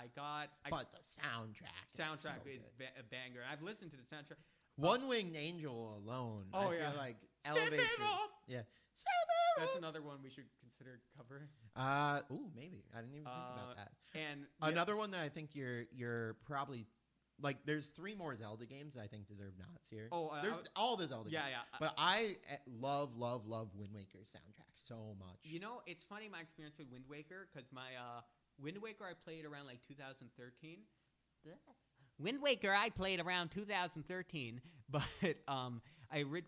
Speaker 1: but the soundtrack is
Speaker 2: a banger. I've listened to the soundtrack.
Speaker 1: One Winged Angel alone. I feel like elevates it. Yeah.
Speaker 2: That's another one we should consider covering.
Speaker 1: Maybe. I didn't even think about that.
Speaker 2: And
Speaker 1: another one that I think you're probably like. There's 3 more Zelda games that I think deserve nods here. All the Zelda games.
Speaker 2: Yeah.
Speaker 1: But I love Wind Waker's soundtrack so much.
Speaker 2: You know, it's funny my experience with Wind Waker because my Wind Waker I played around like 2013. Wind Waker I played around 2013, but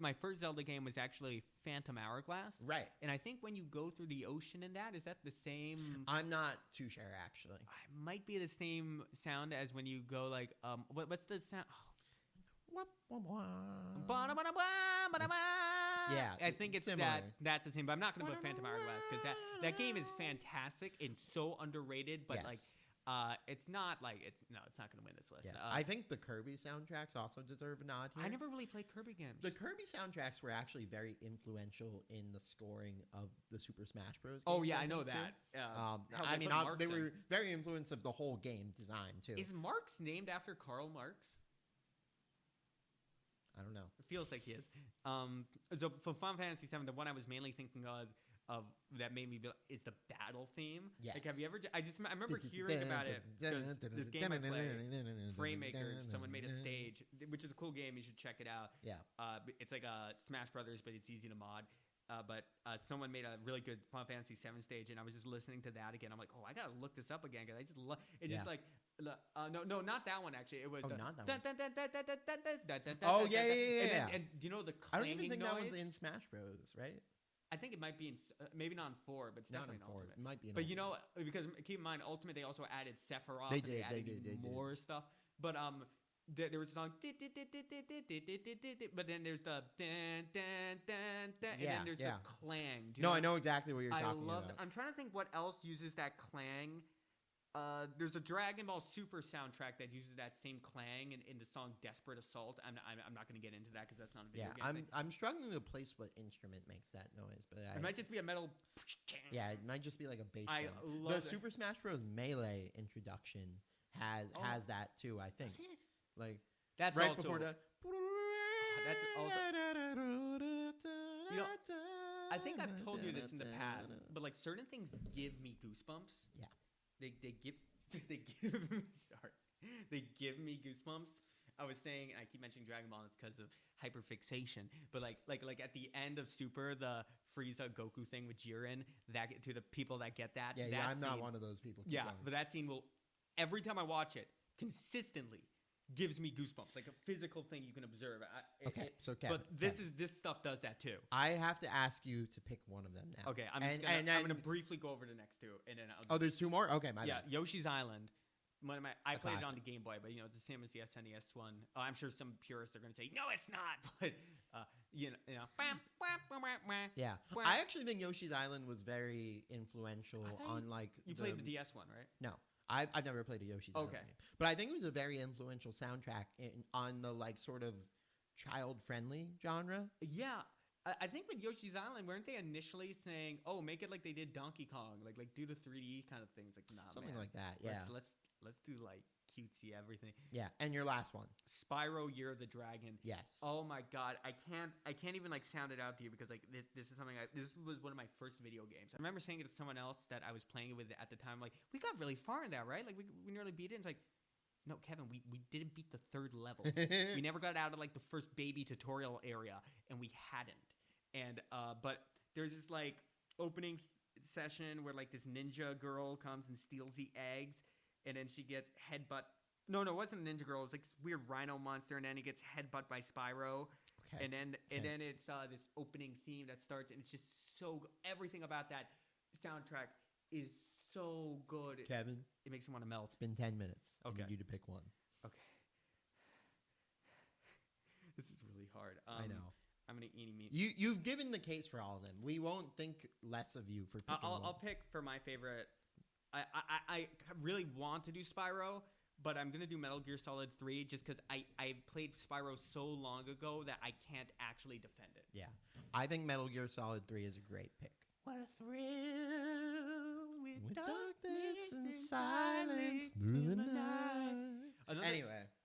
Speaker 2: my first Zelda game was actually Phantom Hourglass.
Speaker 1: Right.
Speaker 2: And I think when you go through the ocean in that, is that the same?
Speaker 1: I'm not too sure, actually.
Speaker 2: It might be the same sound as when you go like, what's the sound?
Speaker 1: Yeah,
Speaker 2: I think it's
Speaker 1: similar.
Speaker 2: That's the same, but I'm not going to put Phantom Hourglass because that game is fantastic and so underrated, but it's not going to win this list.
Speaker 1: Yeah. I think the Kirby soundtracks also deserve a nod here.
Speaker 2: I never really played Kirby games.
Speaker 1: The Kirby soundtracks were actually very influential in the scoring of the Super Smash Bros. games.
Speaker 2: Oh yeah, I know that.
Speaker 1: They were very influenced of the whole game design too.
Speaker 2: Is Marx named after Karl Marx?
Speaker 1: I don't know.
Speaker 2: It feels like he is. So for Final Fantasy VII, the one I was mainly thinking of of that made me be is the battle theme.
Speaker 1: Yes.
Speaker 2: Like, have you ever? I remember hearing about it. This game I play, Framemakers. Someone made a stage, which is a cool game. You should check it out.
Speaker 1: Yeah.
Speaker 2: It's like a Smash Brothers, but it's easy to mod. But someone made a really good Final Fantasy VII stage, and I was just listening to that again. I'm like, oh, I gotta look this up again because I just love it. Just like no, not that one actually. It was
Speaker 1: not that one.
Speaker 2: Oh
Speaker 1: yeah.
Speaker 2: And you know the clanging
Speaker 1: I don't even think
Speaker 2: noise?
Speaker 1: that one's in Smash Bros. Right?
Speaker 2: I think it might be in maybe not in 4, but it's
Speaker 1: not
Speaker 2: definitely
Speaker 1: in 4.
Speaker 2: Ultimate.
Speaker 1: It might be. In
Speaker 2: but
Speaker 1: Ultimate.
Speaker 2: you know, because keep in mind, Ultimate they also added Sephiroth.
Speaker 1: They did.
Speaker 2: They more stuff. But there was a song, but then there's the and then there's the clang.
Speaker 1: I know exactly what you're talking about.
Speaker 2: I'm trying to think what else uses that clang. There's a Dragon Ball Super soundtrack that uses that same clang in the song "Desperate Assault." I'm not going to get into that because that's not a video game.
Speaker 1: I'm struggling to place what instrument makes that noise, but
Speaker 2: it might just be a metal.
Speaker 1: Yeah, it might just be like a bass drum.
Speaker 2: Love
Speaker 1: the Super Smash Bros. Melee introduction has that too. I think. Like
Speaker 2: that's
Speaker 1: right
Speaker 2: also,
Speaker 1: before the.
Speaker 2: That's also. You know, I think I've told you this in the past, but like certain things give me goosebumps.
Speaker 1: Yeah.
Speaker 2: They give me goosebumps. I was saying, and I keep mentioning Dragon Ball, it's because of hyperfixation. But like at the end of Super, the Frieza Goku thing with Jiren, to the people that get that.
Speaker 1: Yeah,
Speaker 2: that
Speaker 1: I'm
Speaker 2: scene,
Speaker 1: not one of those people.
Speaker 2: Keep going. But that scene will, every time I watch it, consistently gives me goosebumps, like a physical thing you can observe.
Speaker 1: So Kevin,
Speaker 2: but this stuff does that too.
Speaker 1: I have to ask you to pick one of them now.
Speaker 2: Okay, I'm gonna briefly go over the next two, and then
Speaker 1: there's 2 more. Okay, my bad.
Speaker 2: Yoshi's Island. I played it on the Game Boy, but it's the same as the SNES one. I'm sure some purists are gonna say no, it's not, but you know.
Speaker 1: Yeah, I actually think Yoshi's Island was very influential on like.
Speaker 2: You played the DS one, right?
Speaker 1: No. I've never played a Yoshi's Island game. But I think it was a very influential soundtrack on the like sort of child-friendly genre.
Speaker 2: Yeah. I think with Yoshi's Island, weren't they initially saying, "Oh, make it like they did Donkey Kong, like do the 3D kind of things." Like, nah,
Speaker 1: something
Speaker 2: man.
Speaker 1: like that. Yeah.
Speaker 2: Let's do like cutesy everything.
Speaker 1: Yeah. And your last one,
Speaker 2: Spyro: Year of the Dragon.
Speaker 1: Yes.
Speaker 2: Oh my God, I can't even like sound it out to you because like this is something this was one of my first video games. I remember saying it to someone else that I was playing it with at the time. Like, we got really far in that, right? Like we nearly beat it. And it's like, no, Kevin, we didn't beat the 3rd level. We never got out of like the first baby tutorial area, and we hadn't. And but there's this like opening session where like this ninja girl comes and steals the eggs, and then she gets headbutt. No, it wasn't a ninja girl. It was like this weird rhino monster, and then he gets headbutt by Spyro. Okay. And then it's this opening theme that starts, and it's just so everything about that soundtrack is so good.
Speaker 1: Kevin,
Speaker 2: it makes me want to melt.
Speaker 1: It's been 10 minutes.
Speaker 2: Okay.
Speaker 1: I need you to pick one.
Speaker 2: Okay. This is really hard.
Speaker 1: I know.
Speaker 2: I'm gonna eeny meeny.
Speaker 1: You've given the case for all of them. We won't think less of you for picking one.
Speaker 2: I'll pick for my favorite. I really want to do Spyro, but I'm gonna do Metal Gear Solid 3 just because I played Spyro so long ago that I can't actually defend it.
Speaker 1: Yeah, I think Metal Gear Solid 3 is a great pick.
Speaker 2: What a thrill with darkness and silence through the night.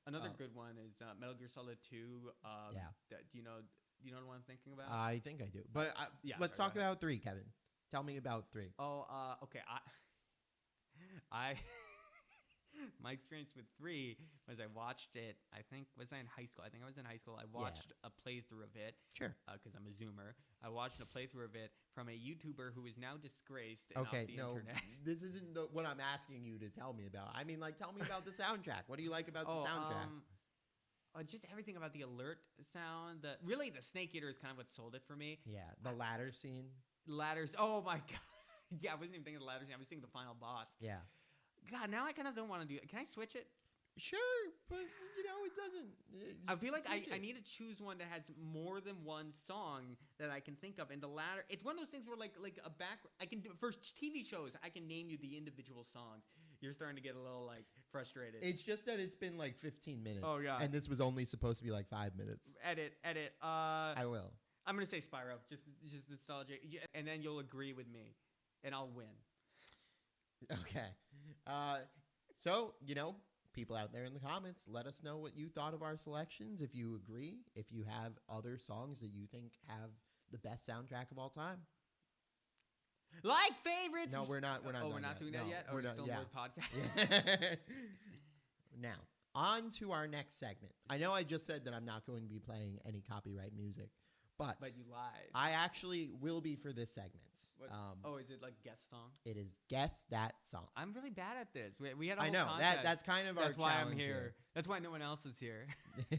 Speaker 2: Another good one is Metal Gear Solid 2. Do you know what I'm thinking about?
Speaker 1: I think I do. But let's talk about 3, Kevin. Tell me about 3.
Speaker 2: Oh, okay. I my experience with 3 was I watched it. I think was I in high school? I think I was in high school. I watched a playthrough of it.
Speaker 1: Sure.
Speaker 2: Because I'm a Zoomer. I watched a playthrough of it from a YouTuber who is now disgraced and off the internet.
Speaker 1: This isn't what I'm asking you to tell me about. I mean, like, tell me about the soundtrack. What do you like about the soundtrack?
Speaker 2: Just everything about the alert sound. Really, the Snake Eater is kind of what sold it for me.
Speaker 1: Yeah, the ladder scene.
Speaker 2: Ladders. Oh my God. Yeah, I wasn't even thinking of the ladder scene. I was thinking the final boss.
Speaker 1: Yeah.
Speaker 2: God, now I kind of don't want to do it. Can I switch it?
Speaker 1: Sure, but it doesn't.
Speaker 2: I feel like I need to choose one that has more than one song that I can think of. And the latter, it's one of those things where like a back. I can do for TV shows. I can name you the individual songs. You're starting to get a little like frustrated.
Speaker 1: It's just that it's been like 15 minutes.
Speaker 2: Oh yeah,
Speaker 1: and this was only supposed to be like 5 minutes.
Speaker 2: Edit.
Speaker 1: I will.
Speaker 2: I'm gonna say Spyro, just nostalgia, and then you'll agree with me, and I'll win.
Speaker 1: Okay. So, people out there in the comments, let us know what you thought of our selections. If you agree, if you have other songs that you think have the best soundtrack of all time.
Speaker 2: Like favorites.
Speaker 1: No, we're not. We're not.
Speaker 2: Oh, we're not doing that yet.
Speaker 1: We're
Speaker 2: We're
Speaker 1: not.
Speaker 2: still
Speaker 1: Yeah.
Speaker 2: in the podcast.
Speaker 1: Now, on to our next segment. I know I just said that I'm not going to be playing any copyright music, but
Speaker 2: you lied.
Speaker 1: I actually will be for this segment.
Speaker 2: What? Is it like guest song?
Speaker 1: It is Guess That Song.
Speaker 2: I'm really bad at this. We had a whole
Speaker 1: I know.
Speaker 2: contest.
Speaker 1: That's kind of our
Speaker 2: That's why I'm
Speaker 1: challenge
Speaker 2: here. That's why no one else is here.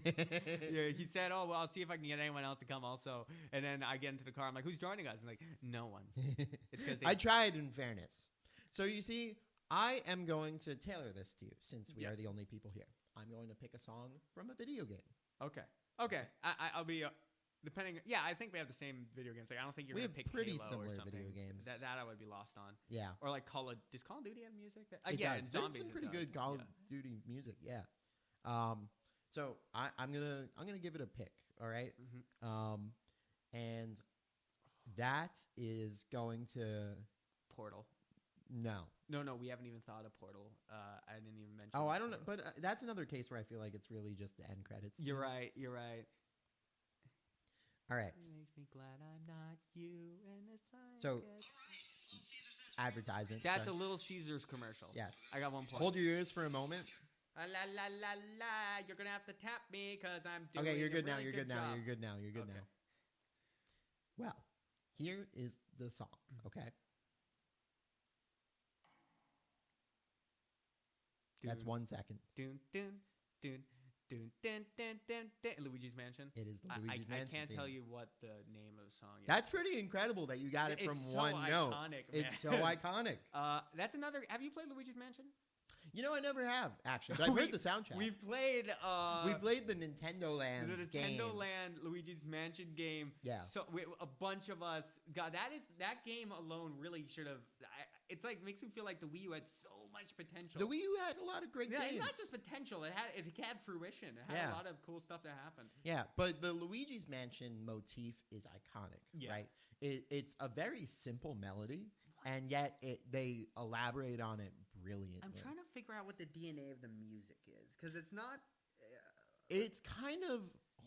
Speaker 2: Yeah, he said, "Oh, well, I'll see if I can get anyone else to come also." And then I get into the car. I'm like, "Who's joining us?" And like, no one. It's because
Speaker 1: I tried, in fairness. So you see, I am going to tailor this to you since we are the only people here. I'm going to pick a song from a video game.
Speaker 2: Okay. I'll be depending. Yeah, I think we have the same video games. Like, I don't think you're
Speaker 1: We
Speaker 2: gonna
Speaker 1: have
Speaker 2: pick
Speaker 1: pretty
Speaker 2: Halo
Speaker 1: similar
Speaker 2: or something.
Speaker 1: video games.
Speaker 2: That I would be lost on.
Speaker 1: Yeah.
Speaker 2: Or like does Call of Duty have music?
Speaker 1: It
Speaker 2: Yeah,
Speaker 1: does.
Speaker 2: and
Speaker 1: There's
Speaker 2: zombies.
Speaker 1: some pretty good Call of Duty music. Yeah. So I'm gonna give it a pick. All right?
Speaker 2: Mm-hmm.
Speaker 1: And that is going to
Speaker 2: Portal.
Speaker 1: No,
Speaker 2: we haven't even thought of Portal. I didn't even mention.
Speaker 1: Oh, I don't know,
Speaker 2: Portal.
Speaker 1: but that's another case where I feel like it's really just the end credits.
Speaker 2: You're right.
Speaker 1: All right.
Speaker 2: Makes me glad I'm not you and the sign.
Speaker 1: So, advertisement.
Speaker 2: That's
Speaker 1: so.
Speaker 2: a Little Caesars commercial.
Speaker 1: Yes.
Speaker 2: I got 1 point.
Speaker 1: Hold your ears for a moment.
Speaker 2: La la la la. You're gonna have to tap me because I'm doing.
Speaker 1: Okay, you're good
Speaker 2: a
Speaker 1: now.
Speaker 2: really
Speaker 1: You're good now.
Speaker 2: job.
Speaker 1: You're good now. You're good now. Well, here is the song. Okay. That's 1 second.
Speaker 2: Dun dun dun dun dun dun dun dun. Luigi's Mansion.
Speaker 1: It is the Luigi's Mansion.
Speaker 2: I can't
Speaker 1: theme.
Speaker 2: tell you what the name of the song is.
Speaker 1: That's pretty incredible that you got it from
Speaker 2: so
Speaker 1: one note.
Speaker 2: Iconic,
Speaker 1: It's so
Speaker 2: man.
Speaker 1: iconic.
Speaker 2: That's another. Have you played Luigi's Mansion?
Speaker 1: You know, I never have actually, but I've heard the soundtrack.
Speaker 2: We've played.
Speaker 1: We played the Nintendo Land game.
Speaker 2: The Nintendo Land Luigi's Mansion game.
Speaker 1: Yeah.
Speaker 2: So a bunch of us. God, that game alone really should have. It's like makes me feel like the Wii U had so much potential.
Speaker 1: The Wii U had a lot of great games.
Speaker 2: Not just potential. It had fruition. It had a lot of cool stuff that happened.
Speaker 1: Yeah, but the Luigi's Mansion motif is iconic.
Speaker 2: Yeah.
Speaker 1: Right. It's a very simple melody, and yet they elaborate on it brilliantly.
Speaker 2: I'm trying to figure out what the DNA of the music is because it's not.
Speaker 1: It's kind of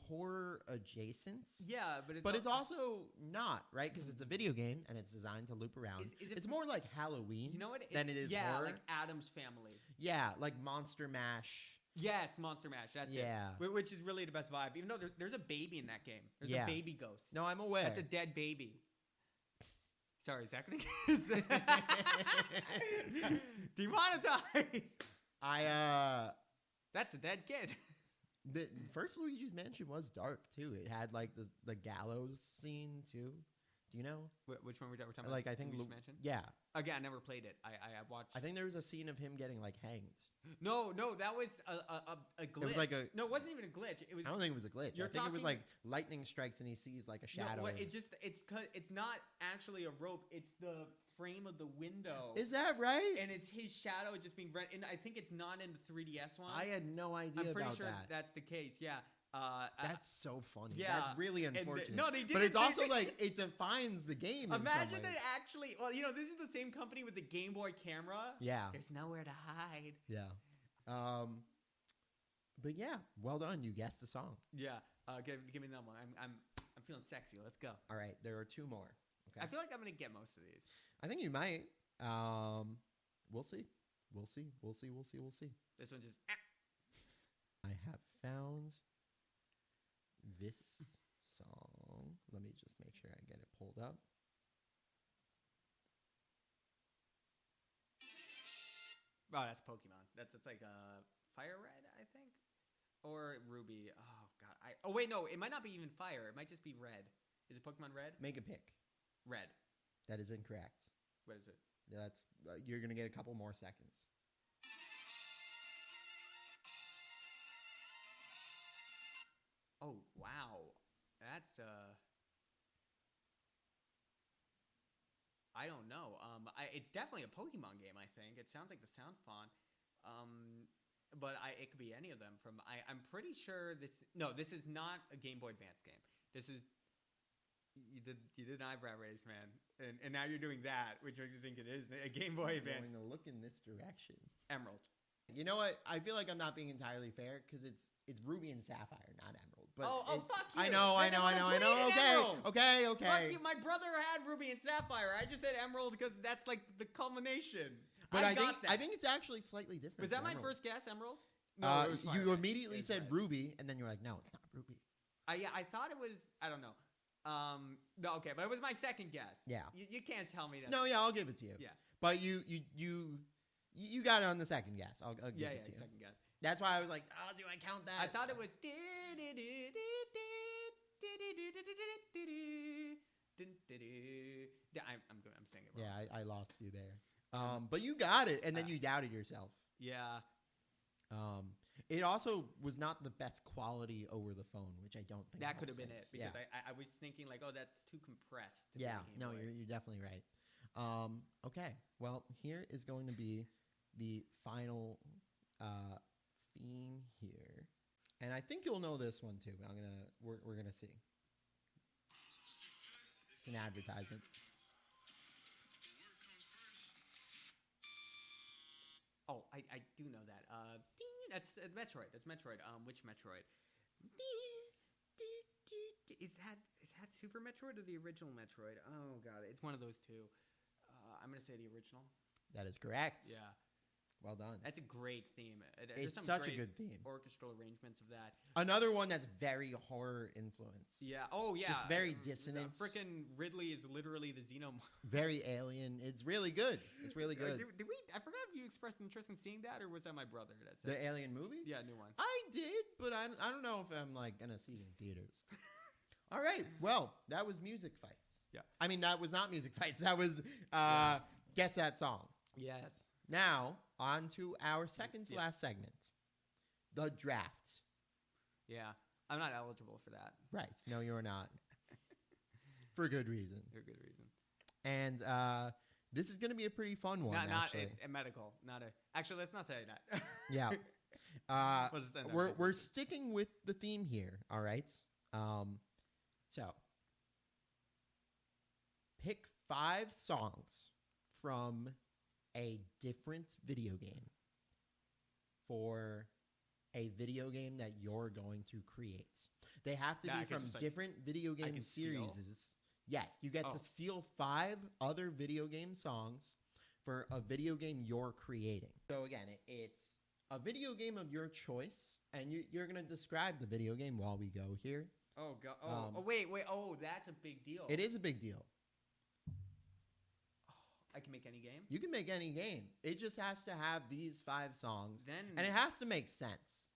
Speaker 1: horror adjacent.
Speaker 2: Yeah,
Speaker 1: but it's also not, right? Because it's a video game and it's designed to loop around. It's more like Halloween.
Speaker 2: You know what?
Speaker 1: Than it is horror.
Speaker 2: Like Addams Family.
Speaker 1: Yeah, like Monster Mash.
Speaker 2: Yes, Monster Mash. That's it. Which is really the best vibe. Even though there's a baby in that game. There's a baby ghost.
Speaker 1: No, I'm aware.
Speaker 2: That's a dead baby. Sorry, is that going to demonetize? That's a dead kid.
Speaker 1: The first Luigi's Mansion was dark too. It had like the gallows scene too. Do you know
Speaker 2: which one we're talking about?
Speaker 1: Like I think
Speaker 2: Luigi's Mansion.
Speaker 1: Yeah.
Speaker 2: Again, I never played it. I watched.
Speaker 1: I think there was a scene of him getting like hanged.
Speaker 2: No, that was a glitch.
Speaker 1: It was like
Speaker 2: no, it wasn't even a glitch. It was.
Speaker 1: I don't think it was a glitch. I think it was like lightning strikes and he sees like a shadow.
Speaker 2: No, it's not actually a rope. It's the frame of the window.
Speaker 1: Is that right?
Speaker 2: And it's his shadow just being rent. And I think it's not in the 3DS one.
Speaker 1: I had no idea.
Speaker 2: I'm pretty
Speaker 1: about
Speaker 2: sure
Speaker 1: that.
Speaker 2: That's the case. Yeah.
Speaker 1: That's so funny.
Speaker 2: Yeah,
Speaker 1: that's really unfortunate.
Speaker 2: they did.
Speaker 1: But it's also like it defines the game.
Speaker 2: Imagine
Speaker 1: in some
Speaker 2: they actually. Well, this is the same company with the Game Boy camera.
Speaker 1: Yeah.
Speaker 2: There's nowhere to hide.
Speaker 1: Yeah. But yeah, well done. You guessed the song.
Speaker 2: Yeah. Give me that one. I'm feeling sexy. Let's go.
Speaker 1: All right. There are 2 more. Okay.
Speaker 2: I feel like I'm gonna get most of these.
Speaker 1: I think you might. We'll see. We'll see.
Speaker 2: This one just.
Speaker 1: I have found this song. Let me just make sure I get it pulled up.
Speaker 2: Oh, that's Pokemon. That's like Fire Red, I think, or Ruby. Oh God. Oh wait, no. It might not be even Fire. It might just be Red. Is it Pokemon Red?
Speaker 1: Make a pick.
Speaker 2: Red.
Speaker 1: That is incorrect.
Speaker 2: What is it?
Speaker 1: That's you're gonna get a couple more seconds.
Speaker 2: Oh wow, that's I don't know. It's definitely a Pokemon game. I think it sounds like the sound font. But it could be any of them. I'm pretty sure this. No, this is not a Game Boy Advance game. This is. You did an eyebrow raise, man, and now you're doing that, which makes you think it is a Game Boy Advance.
Speaker 1: I'm going to look in this direction.
Speaker 2: Emerald.
Speaker 1: You know what? I feel like I'm not being entirely fair because it's Ruby and Sapphire, not Emerald. But
Speaker 2: fuck you.
Speaker 1: I know. Okay.
Speaker 2: Fuck you. My brother had Ruby and Sapphire. I just said Emerald because that's like the culmination.
Speaker 1: But I think it's actually slightly different.
Speaker 2: Was that my first guess, Emerald?
Speaker 1: No, it was Fire. You immediately said Ruby, and then you're like, no, it's not Ruby.
Speaker 2: Yeah, I thought it was. I don't know. No, okay, but it was my second guess. Yeah. You can't tell me that.
Speaker 1: No, yeah, I'll give it to you.
Speaker 2: Yeah.
Speaker 1: But you got it on the second guess. I'll give it to you.
Speaker 2: Yeah, second guess.
Speaker 1: That's why I was like, oh, do I count that?
Speaker 2: I thought it was. I'm saying it wrong.
Speaker 1: Yeah, I lost you there. But you got it, and then you doubted yourself.
Speaker 2: Yeah.
Speaker 1: It also was not the best quality over the phone, which I don't think
Speaker 2: that could have been it because I was thinking like, oh, that's too compressed.
Speaker 1: No, you're definitely right. Okay, well, here is going to be the final theme here, and I think you'll know this one too. But we're gonna see. It's an advertisement.
Speaker 2: Oh, I do know that. That's Metroid. That's Metroid. Which Metroid? Is that Super Metroid or the original Metroid? Oh god, it's one of those two. I'm gonna say the original.
Speaker 1: That is correct.
Speaker 2: Yeah.
Speaker 1: Well done.
Speaker 2: That's a great theme.
Speaker 1: It's such a good theme.
Speaker 2: Orchestral arrangements of that.
Speaker 1: Another one that's very horror influenced.
Speaker 2: Yeah. Oh, yeah.
Speaker 1: Just very dissonant.
Speaker 2: Frickin' Ridley is literally the Xenomorph.
Speaker 1: Very alien. It's really good. It's really good.
Speaker 2: Did we? I forgot if you expressed interest in seeing that, or was that my brother?
Speaker 1: The Alien movie?
Speaker 2: Yeah, new one.
Speaker 1: I did, but I don't know if I'm like gonna see it in theaters. All right. Well, that was music fights.
Speaker 2: Yeah.
Speaker 1: I mean, that was not music fights. That was guess that song.
Speaker 2: Yes.
Speaker 1: Now, on to our second to last segment, the draft.
Speaker 2: Yeah, I'm not eligible for that.
Speaker 1: Right. No, you're not. For good reason.
Speaker 2: For good reason.
Speaker 1: And this is going to be a pretty fun one, actually.
Speaker 2: Not a medical. Actually, let's not say that.
Speaker 1: Yeah. We're sticking with the theme here, all right? So, pick 5 songs from a different video game for a video game that you're going to create. They have to be from different video game series. Yes, you get to steal 5 other video game songs for a video game you're creating. So again, it's a video game of your choice, and you're going to describe the video game while we go here.
Speaker 2: Oh, God. Wait. Oh, that's a big deal.
Speaker 1: It is a big deal.
Speaker 2: I can make any game?
Speaker 1: You can make any game. It just has to have these 5 songs. And it has to make sense.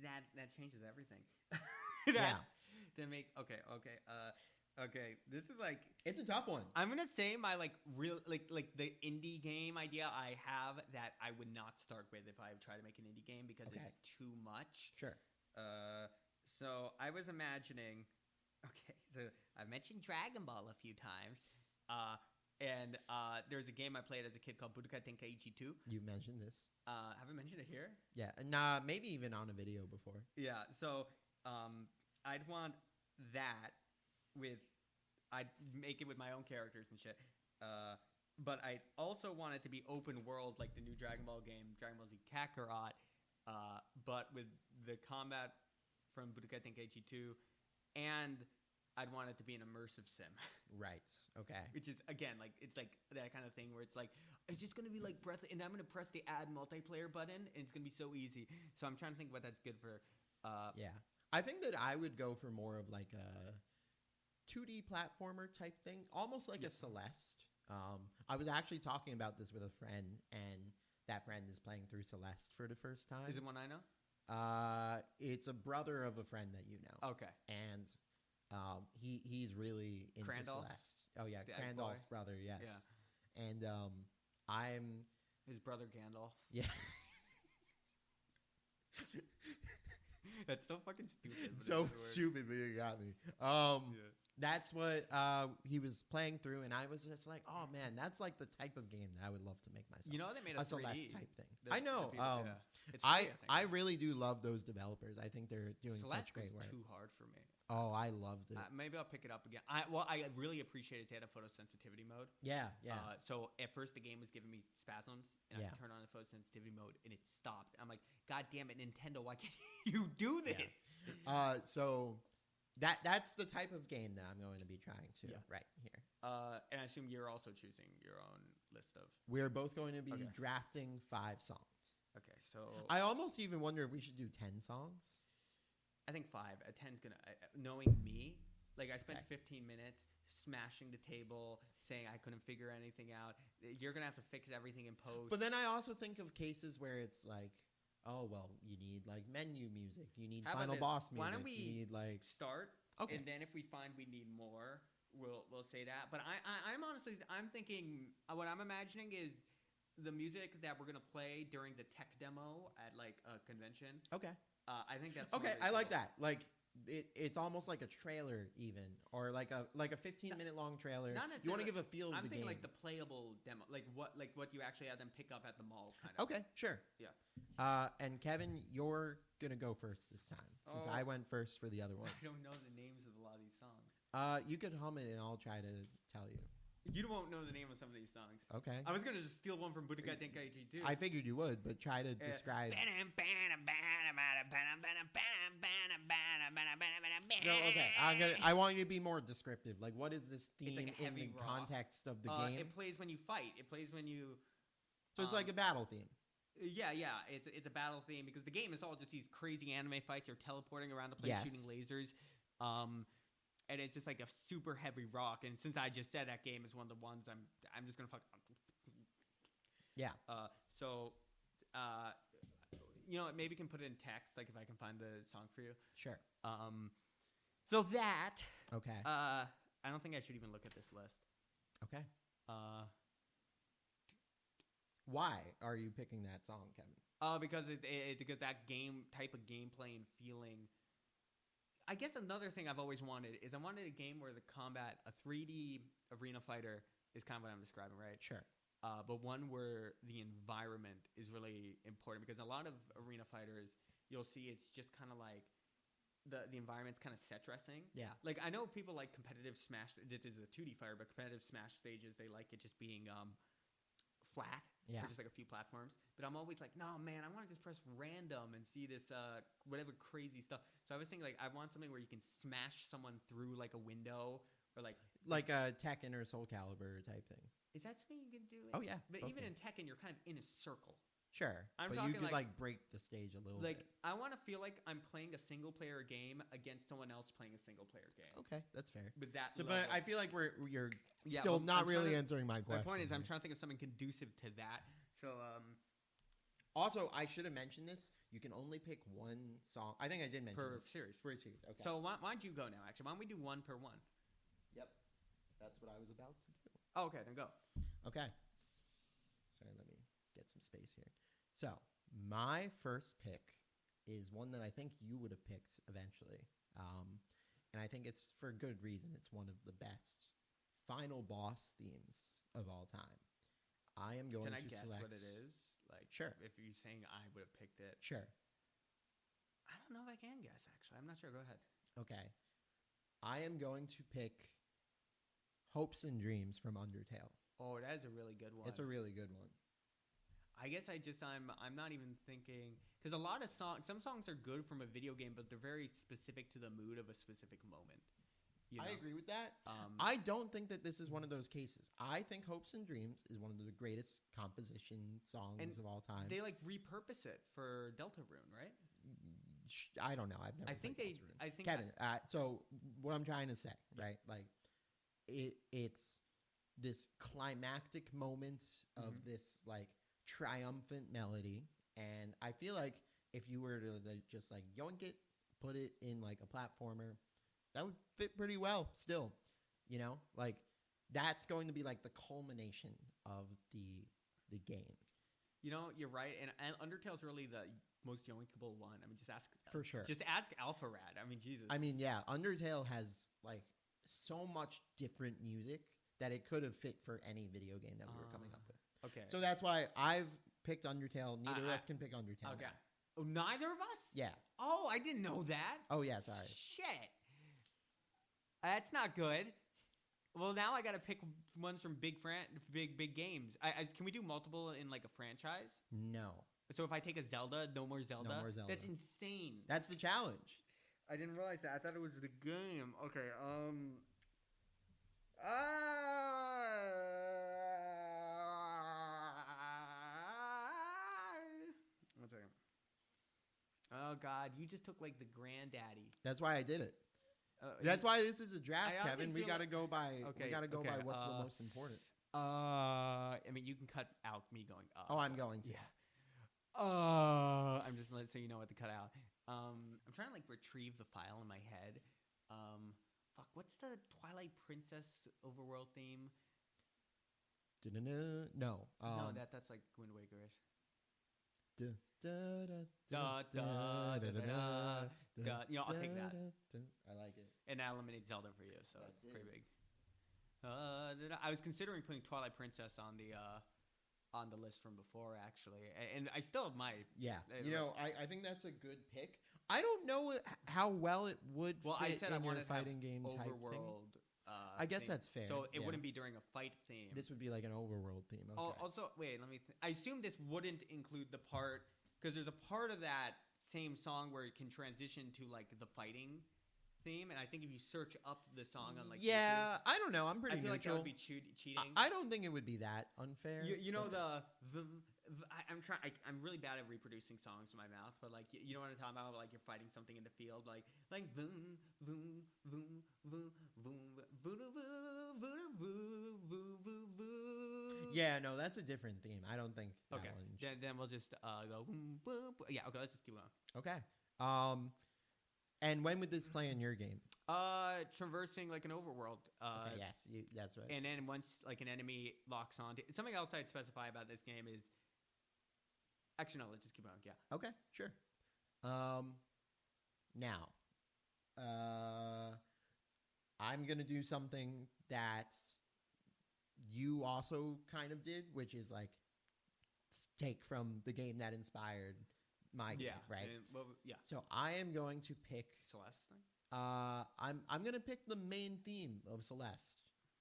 Speaker 2: That changes everything. Okay. This is like...
Speaker 1: It's a tough one.
Speaker 2: I'm going to say my real the indie game idea I have that I would not start with if I try to make an indie game because it's too much.
Speaker 1: Sure.
Speaker 2: So I was imagining... Okay, so I've mentioned Dragon Ball a few times. And there's a game I played as a kid called Budokai Tenkaichi 2.
Speaker 1: You mentioned this.
Speaker 2: Have I mentioned it here?
Speaker 1: Yeah. Maybe even on a video before.
Speaker 2: Yeah. So I'd want that I'd make it with my own characters and shit. But I also want it to be open world like the new Dragon Ball game, Dragon Ball Z Kakarot, but with the combat from Budokai Tenkaichi 2, and I'd want it to be an immersive sim.
Speaker 1: Right. Okay.
Speaker 2: Which is, again, it's like that kind of thing where it's like, it's just going to be like breath, and I'm going to press the add multiplayer button, and it's going to be so easy. So I'm trying to think what that's good for.
Speaker 1: Yeah. I think that I would go for more of like a 2D platformer type thing, almost like a Celeste. I was actually talking about this with a friend, and that friend is playing through Celeste for the first time.
Speaker 2: Is it one I know?
Speaker 1: It's a brother of a friend that you know.
Speaker 2: Okay.
Speaker 1: And he's really into
Speaker 2: Crandall?
Speaker 1: Celeste. Oh yeah, Crandall's brother. Yes. Yeah. And I'm
Speaker 2: his brother Gandalf.
Speaker 1: Yeah.
Speaker 2: That's so fucking stupid.
Speaker 1: So stupid, but you got me. That's what he was playing through, and I was just like, oh man, that's like the type of game that I would love to make myself.
Speaker 2: You know, they made a 3D
Speaker 1: Celeste type thing. I know.
Speaker 2: It's free,
Speaker 1: I really do love those developers. I think they're doing
Speaker 2: Celeste
Speaker 1: such great work.
Speaker 2: Too hard for me.
Speaker 1: Oh, I loved it.
Speaker 2: Maybe I'll pick it up again. I really appreciated they had a photosensitivity mode.
Speaker 1: Yeah.
Speaker 2: So at first the game was giving me spasms, and I turned on the photosensitivity mode, and it stopped. I'm like, God damn it, Nintendo, why can't you do this?
Speaker 1: Yeah. So that's the type of game that I'm going to be trying to write here.
Speaker 2: And I assume you're also choosing your own list of.
Speaker 1: We're both going to be drafting 5 songs.
Speaker 2: Okay, so
Speaker 1: I almost even wonder if we should do 10 songs.
Speaker 2: I think 5. 10's gonna. Knowing me, like I spent 15 minutes smashing the table, saying I couldn't figure anything out. You're gonna have to fix everything in post.
Speaker 1: But then I also think of cases where it's like, oh well, you need like menu music, you need final boss music.
Speaker 2: Why don't we
Speaker 1: you need like
Speaker 2: start? Okay. And then if we find we need more, we'll say that. But I'm honestly thinking what I'm imagining is the music that we're gonna play during the tech demo at like a convention.
Speaker 1: Okay.
Speaker 2: I think that's
Speaker 1: okay. I like that. Like it's almost like a trailer even, or like a 15-minute long trailer.
Speaker 2: Not necessarily.
Speaker 1: You want to give a feel of the game.
Speaker 2: I'm thinking like the playable demo, like what you actually have them pick up at the mall kind of.
Speaker 1: Okay, sure.
Speaker 2: Yeah.
Speaker 1: And Kevin, you're gonna go first this time since I went first for the other one.
Speaker 2: I don't know the names of a lot of these songs.
Speaker 1: You could hum it and I'll try to tell you.
Speaker 2: You won't know the name of some of these songs.
Speaker 1: Okay.
Speaker 2: I was gonna just steal one from Budokai Tenkaichi 2.
Speaker 1: I figured you would, but try to describe. So I want you to be more descriptive. Like, what is this theme
Speaker 2: like
Speaker 1: in the context of the game?
Speaker 2: It plays when you fight. It plays when you.
Speaker 1: So it's like a battle theme.
Speaker 2: Yeah. It's a battle theme because the game is all just these crazy anime fights. You're teleporting around the place, shooting lasers. And it's just like a super heavy rock. And since I just said that game is one of the ones I'm just gonna fuck.
Speaker 1: Yeah.
Speaker 2: So, maybe you can put it in text, like if I can find the song for you.
Speaker 1: Sure.
Speaker 2: So that.
Speaker 1: Okay.
Speaker 2: I don't think I should even look at this list.
Speaker 1: Okay. Why are you picking that song, Kevin?
Speaker 2: Because because that type of gameplay and feeling. I guess another thing I've always wanted is I wanted a game where the combat, a 3D arena fighter, is kind of what I'm describing, right?
Speaker 1: Sure.
Speaker 2: But one where the environment is really important because a lot of arena fighters, you'll see it's just kind of like the environment's kind of set dressing.
Speaker 1: Yeah.
Speaker 2: Like I know people like competitive Smash. This is a 2D fighter, but competitive Smash stages, they like it just being flat.
Speaker 1: Yeah.
Speaker 2: For just like a few platforms. But I'm always like, no, man, I want to just press random and see this whatever crazy stuff. So I was thinking like I want something where you can smash someone through like a window or like
Speaker 1: a Tekken or Soul Calibur type thing.
Speaker 2: Is that something you can do?
Speaker 1: Oh yeah.
Speaker 2: But even in Tekken, you're kind of in a circle.
Speaker 1: Sure. But you could like break the stage a little bit.
Speaker 2: Like I want to feel like I'm playing a single player game against someone else playing a single player game.
Speaker 1: Okay, that's fair.
Speaker 2: With that
Speaker 1: level. But I feel like you're still not really answering my question.
Speaker 2: My point is I'm trying to think of something conducive to that. So
Speaker 1: also I should have mentioned this. You can only pick one song. I think I did mention
Speaker 2: per
Speaker 1: this.
Speaker 2: series.
Speaker 1: For a series. Okay.
Speaker 2: So why don't you go now? Actually, why don't we do one per one?
Speaker 1: Yep. That's what I was about to do.
Speaker 2: Oh, okay, then go.
Speaker 1: Okay. Sorry, let me get some space here. So my first pick is one that I think you would have picked eventually. And I think it's for good reason. It's one of the best final boss themes of all time. I am going to select...
Speaker 2: Can I guess what it is? Like,
Speaker 1: sure.
Speaker 2: If you're saying I would have picked it.
Speaker 1: Sure.
Speaker 2: I don't know if I can guess, actually. I'm not sure. Go ahead.
Speaker 1: Okay. I am going to pick Hopes and Dreams from Undertale.
Speaker 2: Oh, that is a really good one.
Speaker 1: It's a really good one.
Speaker 2: I guess I'm not even thinking... Because a lot of songs... Some songs are good from a video game, but they're very specific to the mood of a specific moment. You know?
Speaker 1: I agree with that. I don't think that this is one of those cases. I think Hopes and Dreams is one of the greatest composition songs of all time.
Speaker 2: They like repurpose it for Deltarune, right?
Speaker 1: I don't know. I've never.
Speaker 2: I think
Speaker 1: Kevin. So what I'm trying to say, right? Like, it's this climactic moment of this like triumphant melody, and I feel like if you were to just like yoink it, put it in like a platformer. That would fit pretty well still, you know? Like, that's going to be, like, the culmination of the game.
Speaker 2: You know, you're right. And Undertale's really the most yoinkable one. I mean, just ask...
Speaker 1: For sure.
Speaker 2: Just ask Alpharad. I mean, Jesus.
Speaker 1: I mean, yeah. Undertale has, like, so much different music that it could have fit for any video game that we were coming up with.
Speaker 2: Okay.
Speaker 1: So that's why I've picked Undertale. Neither of us can pick Undertale.
Speaker 2: Okay.
Speaker 1: Now.
Speaker 2: Oh, neither of us?
Speaker 1: Yeah.
Speaker 2: Oh, I didn't know that.
Speaker 1: Oh, yeah. Sorry.
Speaker 2: Shit. That's not good. Well, now I got to pick ones from big games. Can we do multiple in like a franchise?
Speaker 1: No.
Speaker 2: So if I take a Zelda, no more Zelda?
Speaker 1: No more Zelda.
Speaker 2: That's insane.
Speaker 1: That's the challenge.
Speaker 2: I didn't realize that. I thought it was the game. Okay. One second. Oh God, you just took like the granddaddy.
Speaker 1: That's why I did it. That's why this is a draft, Kevin. We gotta go by.
Speaker 2: Okay,
Speaker 1: we gotta go by what's the most important.
Speaker 2: I mean, you can cut out me going.
Speaker 1: Oh, I'm going to.
Speaker 2: Yeah. I'm just letting so you know what to cut out. I'm trying to like retrieve the file in my head. Fuck, what's the Twilight Princess overworld theme?
Speaker 1: No.
Speaker 2: No, that's like Wind Waker-ish. You know, I'll take that.
Speaker 1: I like it.
Speaker 2: And that eliminates Zelda for you, so
Speaker 1: That's
Speaker 2: it's pretty big. I was considering putting Twilight Princess on the list from before, actually, and I still might.
Speaker 1: Yeah, I think that's a good pick. I don't know how well it would fit
Speaker 2: I said
Speaker 1: in
Speaker 2: I wanted
Speaker 1: your fighting game type thing.
Speaker 2: overworld.
Speaker 1: I guess
Speaker 2: theme.
Speaker 1: that's fair.
Speaker 2: So it wouldn't be during a fight theme.
Speaker 1: This would be like an overworld theme. Okay.
Speaker 2: Also, wait, let me. I assume this wouldn't include the part because there's a part of that same song where it can transition to like the fighting theme, and I think if you search up the song on like
Speaker 1: YouTube, I don't know. I'm
Speaker 2: I
Speaker 1: pretty
Speaker 2: feel
Speaker 1: neutral.
Speaker 2: like that would be cheating.
Speaker 1: I don't think it would be that unfair.
Speaker 2: You know I'm trying. I'm really bad at reproducing songs in my mouth, but like you know what I'm talking about. Like you're fighting something in the field, like boom boom boom boom boom boom boom.
Speaker 1: Yeah, no, that's a different theme. I don't think. That
Speaker 2: Okay,
Speaker 1: one
Speaker 2: then we'll just go boom boom. Yeah, okay, let's just keep going.
Speaker 1: Okay. And when would this play in your game?
Speaker 2: Traversing like an overworld.
Speaker 1: Okay, yes, that's right.
Speaker 2: And then once like an enemy locks on, something else I'd specify about this game is. Actually, no. Let's just keep going. Yeah.
Speaker 1: Okay, sure. Now, I'm gonna do something that you also kind of did, which is like take from the game that inspired my game, right?
Speaker 2: Yeah.
Speaker 1: So I am going to pick
Speaker 2: Celeste thing.
Speaker 1: I'm gonna pick the main theme of Celeste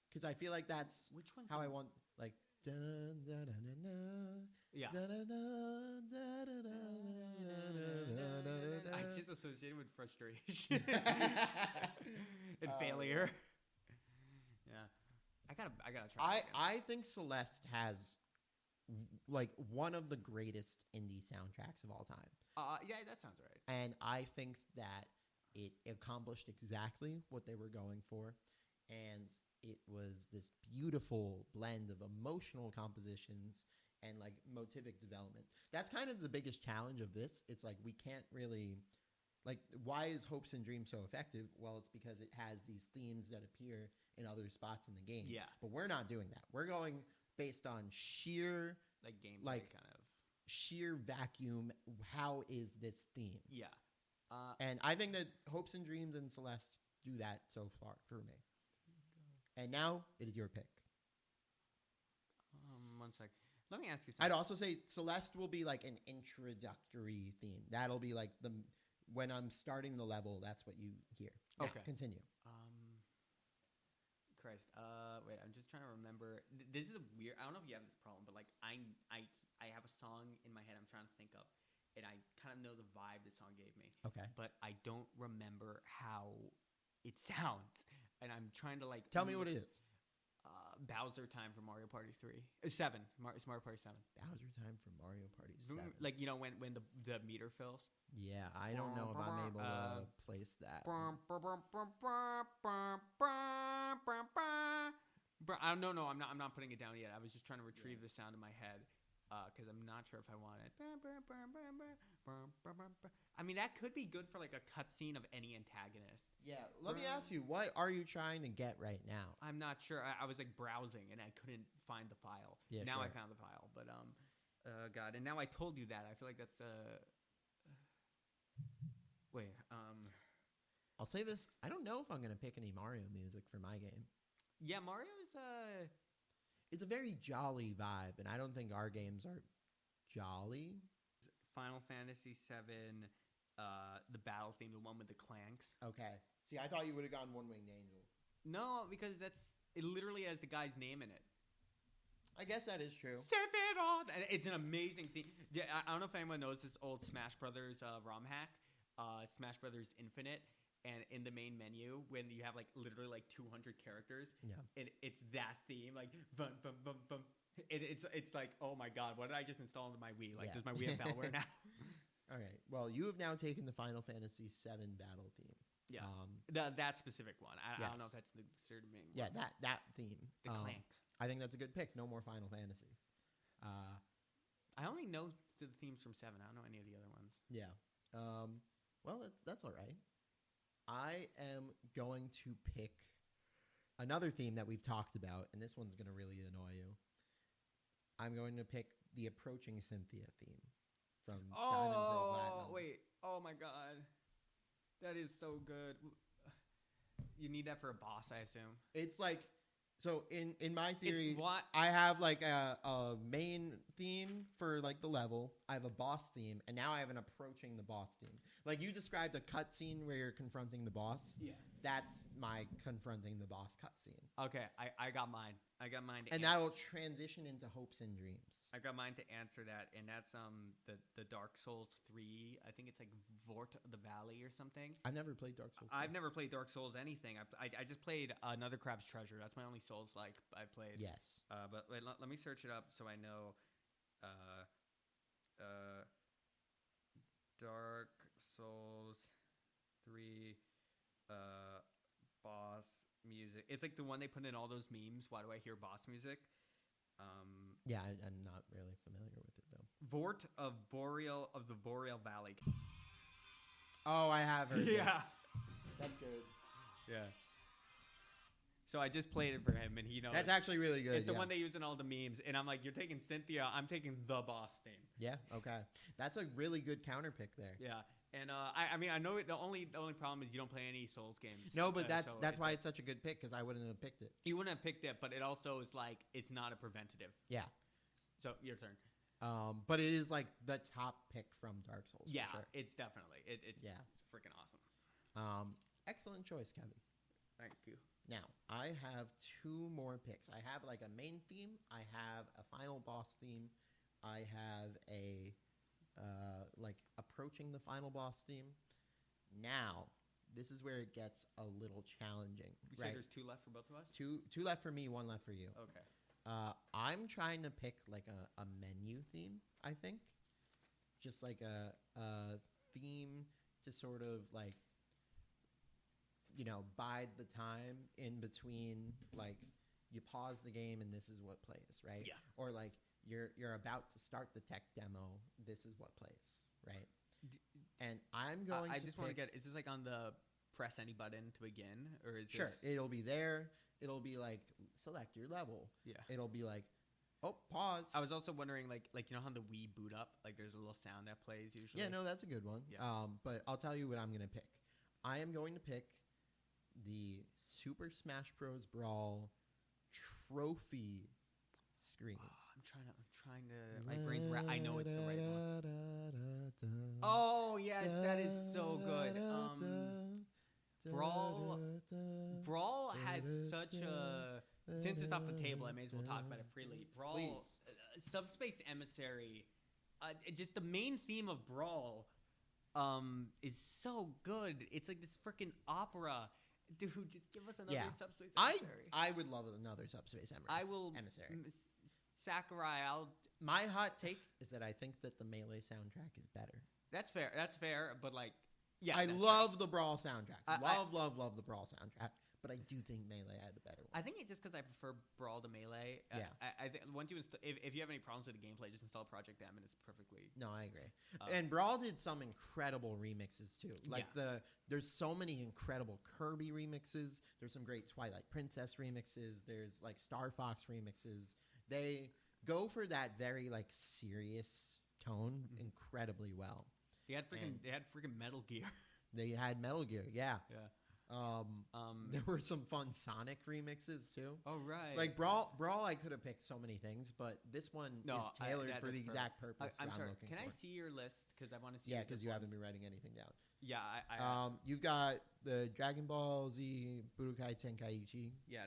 Speaker 1: because I feel like that's
Speaker 2: Which one?
Speaker 1: how I want like. Dun, dun, dun, dun, dun,
Speaker 2: Yeah.
Speaker 1: dun, dun, dun, dun, dun, dun, dun,
Speaker 2: I just associated with frustration and failure. Yeah, I gotta try.
Speaker 1: I think Celeste has like one of the greatest indie soundtracks of all time.
Speaker 2: Yeah, that sounds right.
Speaker 1: And I think that it accomplished exactly what they were going for, and it was this beautiful blend of emotional compositions and like motivic development. That's kind of the biggest challenge of this. It's like we can't really like why is Hopes and Dreams so effective? Well, it's because it has these themes that appear in other spots in the game.
Speaker 2: Yeah.
Speaker 1: But we're not doing that. We're going based on sheer
Speaker 2: Like gameplay kind of
Speaker 1: sheer vacuum. How is this theme?
Speaker 2: Yeah.
Speaker 1: And I think that Hopes and Dreams and Celeste do that so far for me. And now it is your pick.
Speaker 2: 1 sec. Let me ask you something.
Speaker 1: I'd also say Celeste will be like an introductory theme. That'll be like when I'm starting the level, that's what you hear. Now,
Speaker 2: Okay.
Speaker 1: Continue.
Speaker 2: Christ. Wait, I'm just trying to remember. This is a weird. I don't know if you have this problem, but like I have a song in my head I'm trying to think of, and I kind of know the vibe the song gave me.
Speaker 1: Okay.
Speaker 2: But I don't remember how it sounds, and I'm trying to like.
Speaker 1: Tell me what it is.
Speaker 2: Bowser Time from Mario Party 3. 7. It's Mario Party 7.
Speaker 1: Bowser Time from Mario Party 7.
Speaker 2: Like, you know, when the meter fills?
Speaker 1: Yeah, I don't know if I'm able to place that.
Speaker 2: No, I'm not putting it down yet. I was just trying to retrieve the sound in my head because I'm not sure if I want it. I mean, that could be good for like a cutscene of any antagonist.
Speaker 1: Yeah, let me ask you, what are you trying to get right now?
Speaker 2: I'm not sure. I was like browsing and I couldn't find the file.
Speaker 1: Yeah,
Speaker 2: now
Speaker 1: sure.
Speaker 2: I found the file, but God, and now I told you that. I feel like that's wait.
Speaker 1: I'll say this: I don't know if I'm gonna pick any Mario music for my game.
Speaker 2: Yeah, Mario's
Speaker 1: It's a very jolly vibe, and I don't think our games are jolly.
Speaker 2: Final Fantasy VII, the battle theme, the one with the clanks.
Speaker 1: Okay. See, I thought you would have gone One Winged Angel.
Speaker 2: No, because it literally has the guy's name in it.
Speaker 1: I guess that is true.
Speaker 2: Sephiroth! And it's an amazing theme. Yeah, I don't know if anyone knows this old Smash Brothers ROM hack, Smash Brothers Infinite. and in the main menu when you have like literally like 200 characters, it's that theme like bum, bum, bum, bum. It's like, oh my god, what did I just install into my Wii? Like, does my Wii have malware now?
Speaker 1: All right. Well, you have now taken the Final Fantasy VII battle theme.
Speaker 2: Yeah. That specific one. I don't know if that's the third main one.
Speaker 1: Yeah, that theme.
Speaker 2: The clank.
Speaker 1: I think that's a good pick. No more Final Fantasy.
Speaker 2: I only know the themes from 7. I don't know any of the other ones.
Speaker 1: Yeah. Well, that's all right. I am going to pick another theme that we've talked about, and this one's going to really annoy you. I'm going to pick the Approaching Cynthia theme from Diamond Pearl Platinum.
Speaker 2: Wait. Oh, my God. That is so good. You need that for a boss, I assume.
Speaker 1: It's like... So in my theory, I have like a main theme for like the level. I have a boss theme, and now I have an approaching the boss theme. Like you described a cutscene where you're confronting the boss.
Speaker 2: Yeah.
Speaker 1: That's my confronting the boss cutscene.
Speaker 2: Okay, I got mine.
Speaker 1: And that will transition into hopes and dreams.
Speaker 2: I got mine to answer that, and that's the Dark Souls 3. I think it's like Vort of the Valley or something.
Speaker 1: I've never played Dark Souls 3.
Speaker 2: I've never played Dark Souls anything. I just played Another Crab's Treasure. That's my only Souls like I played.
Speaker 1: Yes.
Speaker 2: But wait, let me search it up so I know. Dark Souls 3 boss music. It's like the one they put in all those memes. Why do I hear boss music?
Speaker 1: Yeah, I'm not really familiar with it though.
Speaker 2: Vort of the Boreal Valley.
Speaker 1: Oh, I have heard.
Speaker 2: Yeah,
Speaker 1: that's good.
Speaker 2: Yeah. So I just played it for him, and he knows.
Speaker 1: That's actually really good.
Speaker 2: It's the one they use in all the memes, and I'm like, you're taking Cynthia, I'm taking the boss theme.
Speaker 1: Yeah. Okay. That's a really good counter pick there.
Speaker 2: Yeah. And I mean, I know the only problem is you don't play any Souls games.
Speaker 1: No, but that's why it's such a good pick, because I wouldn't have picked it.
Speaker 2: You wouldn't have picked it, but it also is like it's not a preventative.
Speaker 1: Yeah.
Speaker 2: So your turn.
Speaker 1: But it is like the top pick from Dark Souls.
Speaker 2: Yeah,
Speaker 1: for sure.
Speaker 2: it's definitely it's freaking awesome.
Speaker 1: Excellent choice, Kevin.
Speaker 2: Thank you.
Speaker 1: Now I have 2 more picks. I have like a main theme. I have a final boss theme. I have a like approaching the final boss theme. Now, this is where it gets a little challenging.
Speaker 2: You say there's 2 left for both of us?
Speaker 1: 2 left for me, 1 left for you.
Speaker 2: Okay.
Speaker 1: I'm trying to pick like a menu theme, I think. Just like a theme to sort of like, you know, bide the time in between, like you pause the game and this is what plays, right?
Speaker 2: Yeah.
Speaker 1: Or like you're about to start the tech demo, this is what plays, right? And I'm going
Speaker 2: I
Speaker 1: to
Speaker 2: just want to get, is this like on the press any button to begin? Or is
Speaker 1: Sure, it'll be there. It'll be like, select your level.
Speaker 2: Yeah.
Speaker 1: It'll be like, oh, pause.
Speaker 2: I was also wondering, like you know how the Wii boot up? Like there's a little sound that plays usually?
Speaker 1: Yeah, no, that's a good one.
Speaker 2: Yeah.
Speaker 1: But I'll tell you what I'm going to pick. I am going to pick the Super Smash Bros. Brawl trophy screen.
Speaker 2: I'm trying to. My brain's I know it's the right one. Oh yes, that is so good. Brawl had such a. Since it's off the table, I may as well talk about it freely. Brawl, Subspace Emissary, just the main theme of Brawl, is so good. It's like this freaking opera. Dude, just give us another Subspace Emissary.
Speaker 1: I would love another Subspace Emissary.
Speaker 2: Sakurai,
Speaker 1: My hot take is that I think that the Melee soundtrack is better.
Speaker 2: That's fair, but like, yeah.
Speaker 1: I love the Brawl soundtrack. Love the Brawl soundtrack. But I do think Melee had a better one.
Speaker 2: I think it's just because I prefer Brawl to Melee.
Speaker 1: Yeah.
Speaker 2: I think once you if you have any problems with the gameplay, just install Project M and it's perfectly.
Speaker 1: No, I agree. And Brawl did some incredible remixes too. Like there's so many incredible Kirby remixes. There's some great Twilight Princess remixes. There's like Star Fox remixes. They go for that very like serious tone incredibly well.
Speaker 2: They had freaking Metal Gear.
Speaker 1: They had Metal Gear, yeah.
Speaker 2: Yeah.
Speaker 1: There were some fun Sonic remixes too.
Speaker 2: Oh right.
Speaker 1: Like Brawl, I could have picked so many things, but this one is tailored for the exact purpose I'm
Speaker 2: sorry.
Speaker 1: looking
Speaker 2: Can
Speaker 1: for.
Speaker 2: I see your list? Because I want to see.
Speaker 1: Yeah, because you haven't been writing anything down.
Speaker 2: Yeah,
Speaker 1: you've got the Dragon Ball Z Budokai Tenkaichi.
Speaker 2: Yeah.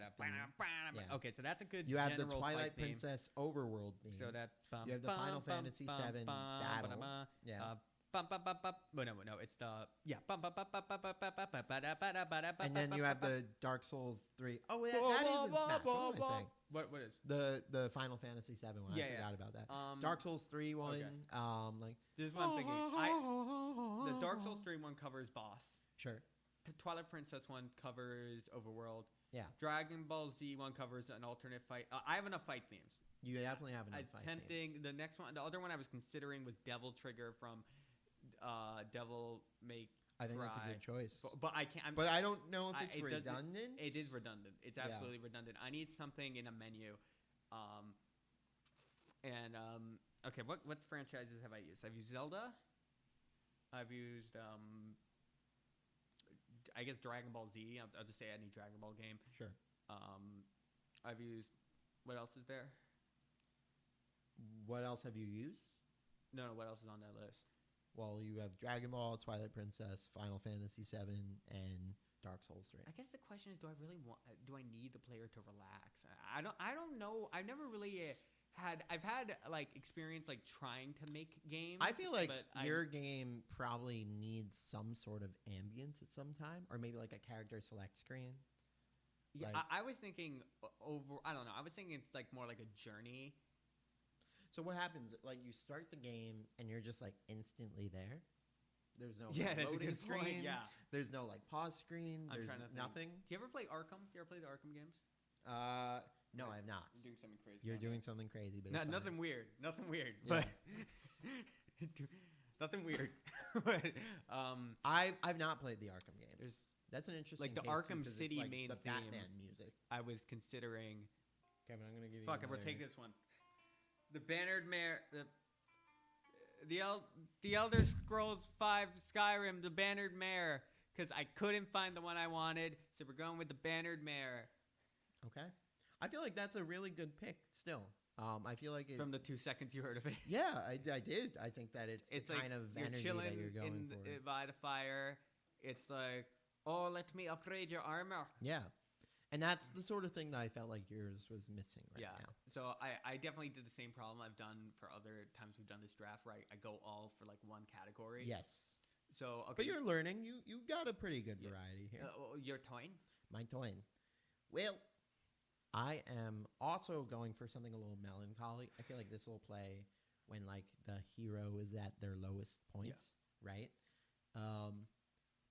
Speaker 2: Okay, so that's a good.
Speaker 1: You have the Twilight Princess Overworld theme.
Speaker 2: So that.
Speaker 1: You have the Final Fantasy VII Battle. Yeah.
Speaker 2: No, it's the
Speaker 1: And then you have the Dark Souls 3. Oh, that is in Smash. What am I saying?
Speaker 2: What is
Speaker 1: the Final Fantasy 7 one? I forgot about that. Dark Souls 3 one.
Speaker 2: Okay.
Speaker 1: Like
Speaker 2: this is what I'm thinking. The Dark Souls 3 one covers boss.
Speaker 1: Sure.
Speaker 2: The Twilight Princess one covers overworld.
Speaker 1: Yeah.
Speaker 2: Dragon Ball Z one covers an alternate fight. I have enough fight themes.
Speaker 1: You definitely have enough fight
Speaker 2: tempting.
Speaker 1: themes.
Speaker 2: The next one, the other one I was considering was Devil Trigger from Devil May Cry.
Speaker 1: I think that's a good choice.
Speaker 2: But I can't.
Speaker 1: But I don't know if it's redundant.
Speaker 2: It is redundant. It's absolutely redundant. I need something in a menu. Okay, what franchises have I used? I've used Zelda. I've used I guess Dragon Ball Z. I'll just say any Dragon Ball game.
Speaker 1: Sure.
Speaker 2: I've used. What else is there?
Speaker 1: What else have you used?
Speaker 2: No. What else is on that list?
Speaker 1: Well, you have Dragon Ball, Twilight Princess, Final Fantasy 7, and Dark Souls 3.
Speaker 2: I guess the question is, do I need the player to relax? I don't know. I've never really I've had like experience like trying to make games.
Speaker 1: I feel like your game probably needs some sort of ambience at some time, or maybe like a character select screen.
Speaker 2: Yeah,
Speaker 1: like,
Speaker 2: I was thinking I don't know. I was thinking it's like more like a journey.
Speaker 1: So what happens? Like you start the game and you're just like instantly there. There's no
Speaker 2: loading
Speaker 1: screen.
Speaker 2: Point, yeah.
Speaker 1: There's no like pause screen. There's nothing.
Speaker 2: Do you ever play Arkham? Do you ever play the Arkham games?
Speaker 1: No, I have not.
Speaker 2: I'm doing something crazy.
Speaker 1: You're doing something crazy, but
Speaker 2: nothing weird. Nothing weird.
Speaker 1: Yeah.
Speaker 2: But nothing weird. But
Speaker 1: I've not played the Arkham games. That's an interesting
Speaker 2: like the
Speaker 1: case
Speaker 2: Arkham
Speaker 1: too,
Speaker 2: City
Speaker 1: like
Speaker 2: main
Speaker 1: the
Speaker 2: theme.
Speaker 1: Batman music.
Speaker 2: I was considering.
Speaker 1: Kevin, I'm gonna give you.
Speaker 2: Fuck it, we'll take this one. The Bannered Mare, the Elder Scrolls 5 Skyrim, the Bannered Mare, because I couldn't find the one I wanted, so we're going with the Bannered Mare.
Speaker 1: Okay, I feel like that's a really good pick. Still, I feel like
Speaker 2: from the 2 seconds you heard of it.
Speaker 1: Yeah, I did. I think that it's the
Speaker 2: like
Speaker 1: kind of
Speaker 2: you're
Speaker 1: energy
Speaker 2: chilling
Speaker 1: that you're going for.
Speaker 2: By the fire. It's like, oh, let me upgrade your armor.
Speaker 1: Yeah. And that's the sort of thing that I felt like yours was missing now.
Speaker 2: So I definitely did the same problem I've done for other times we've done this draft, right? I go all for like one category.
Speaker 1: Yes.
Speaker 2: So okay.
Speaker 1: But you're learning. You got a pretty good variety here.
Speaker 2: Your toin?
Speaker 1: My toin. Well, I am also going for something a little melancholy. I feel like this will play when like the hero is at their lowest point, right?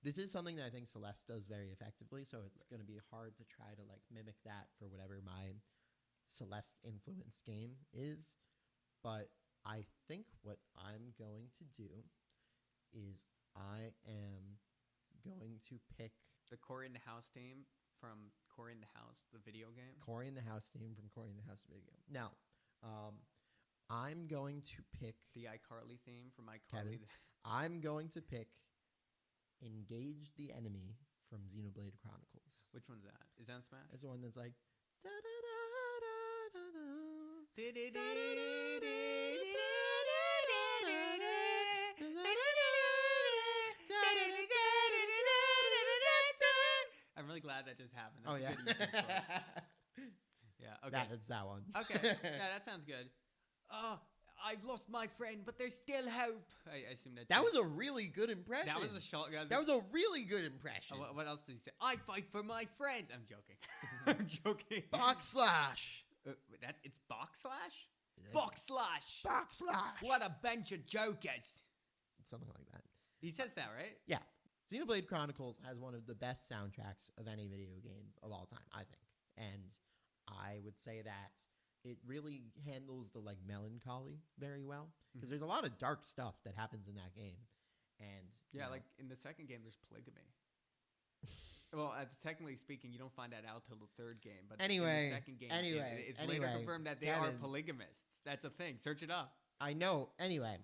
Speaker 1: This is something that I think Celeste does very effectively, so it's going to be hard to try to like mimic that for whatever my Celeste influenced game is. But I think what I'm going to do is I am going to pick
Speaker 2: the Cory in the House theme from Cory in the House, the video game.
Speaker 1: Cory in the House theme from Cory in the House video game. Now, I'm going to pick
Speaker 2: the iCarly theme from iCarly.
Speaker 1: Kevin, I'm going to pick Engage the Enemy from Xenoblade Chronicles.
Speaker 2: Which one's that? Is that Smash?
Speaker 1: It's the one that's like.
Speaker 2: I'm really glad that just happened.
Speaker 1: That's
Speaker 2: Yeah. Okay.
Speaker 1: That's that one.
Speaker 2: Okay. Yeah, that sounds good. I've lost my friend, but there's still hope. I assume
Speaker 1: that was a really good impression.
Speaker 2: That was a short.
Speaker 1: That was a really good impression.
Speaker 2: What else did he say? I fight for my friends. I'm joking. I'm joking.
Speaker 1: Boxslash.
Speaker 2: It's Boxslash? Boxslash.
Speaker 1: Boxslash.
Speaker 2: What a bunch of jokers.
Speaker 1: Something like that.
Speaker 2: He says that, right?
Speaker 1: Yeah. Xenoblade Chronicles has one of the best soundtracks of any video game of all time, I think. And I would say that it really handles the like melancholy very well, because there's a lot of dark stuff that happens in that game. And
Speaker 2: like in the second game, there's polygamy. Well, technically speaking, you don't find that out till the third game. But in the second game, it's later confirmed that they are polygamists. That's a thing. Search it up.
Speaker 1: I know. Anyway,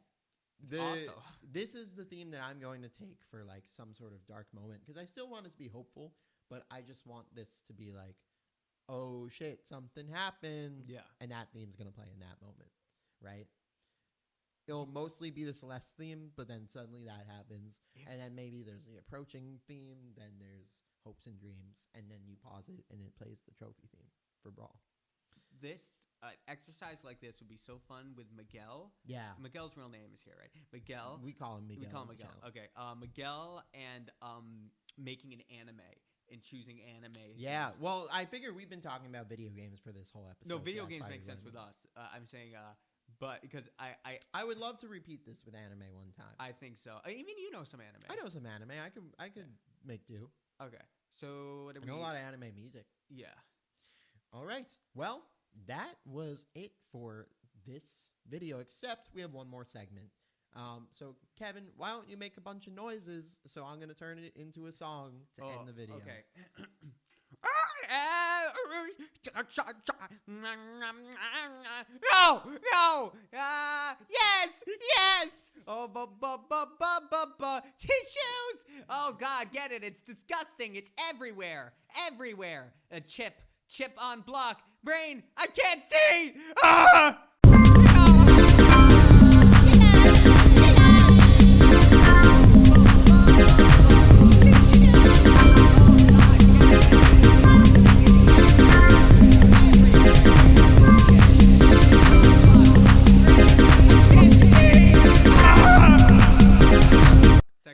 Speaker 2: awesome.
Speaker 1: This is the theme that I'm going to take for like some sort of dark moment, because I still want it to be hopeful, but I just want this to be like, oh shit, something happened.
Speaker 2: Yeah.
Speaker 1: And that theme's going to play in that moment, right? It'll mostly be the Celeste theme, but then suddenly that happens. And then maybe there's the approaching theme, then there's hopes and dreams, and then you pause it and it plays the trophy theme for Brawl.
Speaker 2: This an exercise like this would be so fun with Miguel.
Speaker 1: Yeah.
Speaker 2: Miguel's real name is here, right? Miguel.
Speaker 1: We call him Miguel.
Speaker 2: We call him Miguel. Okay. Miguel and making an anime and choosing anime.
Speaker 1: Yeah. Well, I figure we've been talking about video games for this whole episode.
Speaker 2: No, video games make sense with us. I'm saying, but because
Speaker 1: I would love to repeat this with anime one time.
Speaker 2: I think so. Even you know some anime.
Speaker 1: I know some anime. I could make do.
Speaker 2: Okay. So
Speaker 1: I know a lot of anime music.
Speaker 2: Yeah.
Speaker 1: All right. Well, that was it for this video, except we have one more segment. So, Kevin, why don't you make a bunch of noises so I'm going to turn it into a song to end the video.
Speaker 2: Okay. No! Yes! Oh, tissues! Oh, God, get it. It's disgusting. It's everywhere. A chip on block. Brain, I can't see! Ah!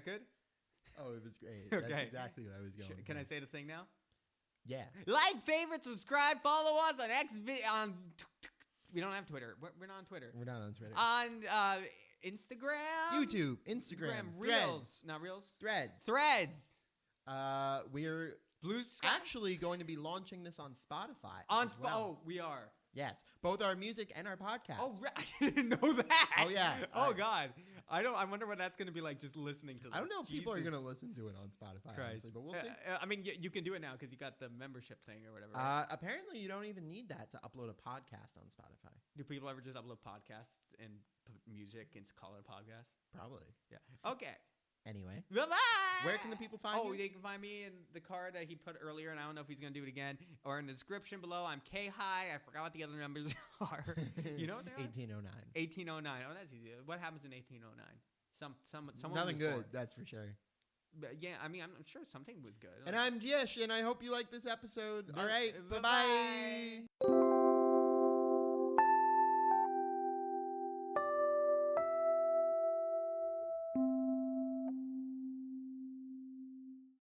Speaker 2: Good?
Speaker 1: Oh, it was great.
Speaker 2: Okay.
Speaker 1: That's exactly what I was going for.
Speaker 2: Can I say the thing now?
Speaker 1: Yeah.
Speaker 2: Like, favorite, subscribe, follow us on we don't have Twitter. We're not on Twitter.
Speaker 1: We're not on Twitter.
Speaker 2: On Instagram.
Speaker 1: YouTube. Instagram.
Speaker 2: Reels. Not Reels.
Speaker 1: Threads. We're
Speaker 2: Blue Sky.
Speaker 1: actually going to be launching this on Spotify.
Speaker 2: Oh, we are.
Speaker 1: Yes. Both our music and our podcast.
Speaker 2: Oh, I didn't know that.
Speaker 1: Oh, yeah.
Speaker 2: Oh, God. I wonder what that's going to be like, just listening to this.
Speaker 1: I don't know if people are going to listen to it on Spotify, honestly, but we'll see.
Speaker 2: I mean, you can do it now because you got the membership thing or whatever.
Speaker 1: Right? Apparently, you don't even need that to upload a podcast on Spotify.
Speaker 2: Do people ever just upload podcasts and put music and call it a podcast?
Speaker 1: Probably.
Speaker 2: Yeah. Okay.
Speaker 1: Anyway.
Speaker 2: Bye-bye!
Speaker 1: Where can the people find you?
Speaker 2: Oh, they can find me in the card that he put earlier, and I don't know if he's going to do it again. Or in the description below, I'm K-High. I forgot what the other numbers are. You know what they are?
Speaker 1: 1809.
Speaker 2: 1809. Oh, that's easy. What happens in 1809? Someone
Speaker 1: Nothing good,
Speaker 2: born.
Speaker 1: that's for sure.
Speaker 2: But yeah, I mean, I'm sure something was good.
Speaker 1: And I'm Jyesh, and I hope you like this episode. All right, bye-bye.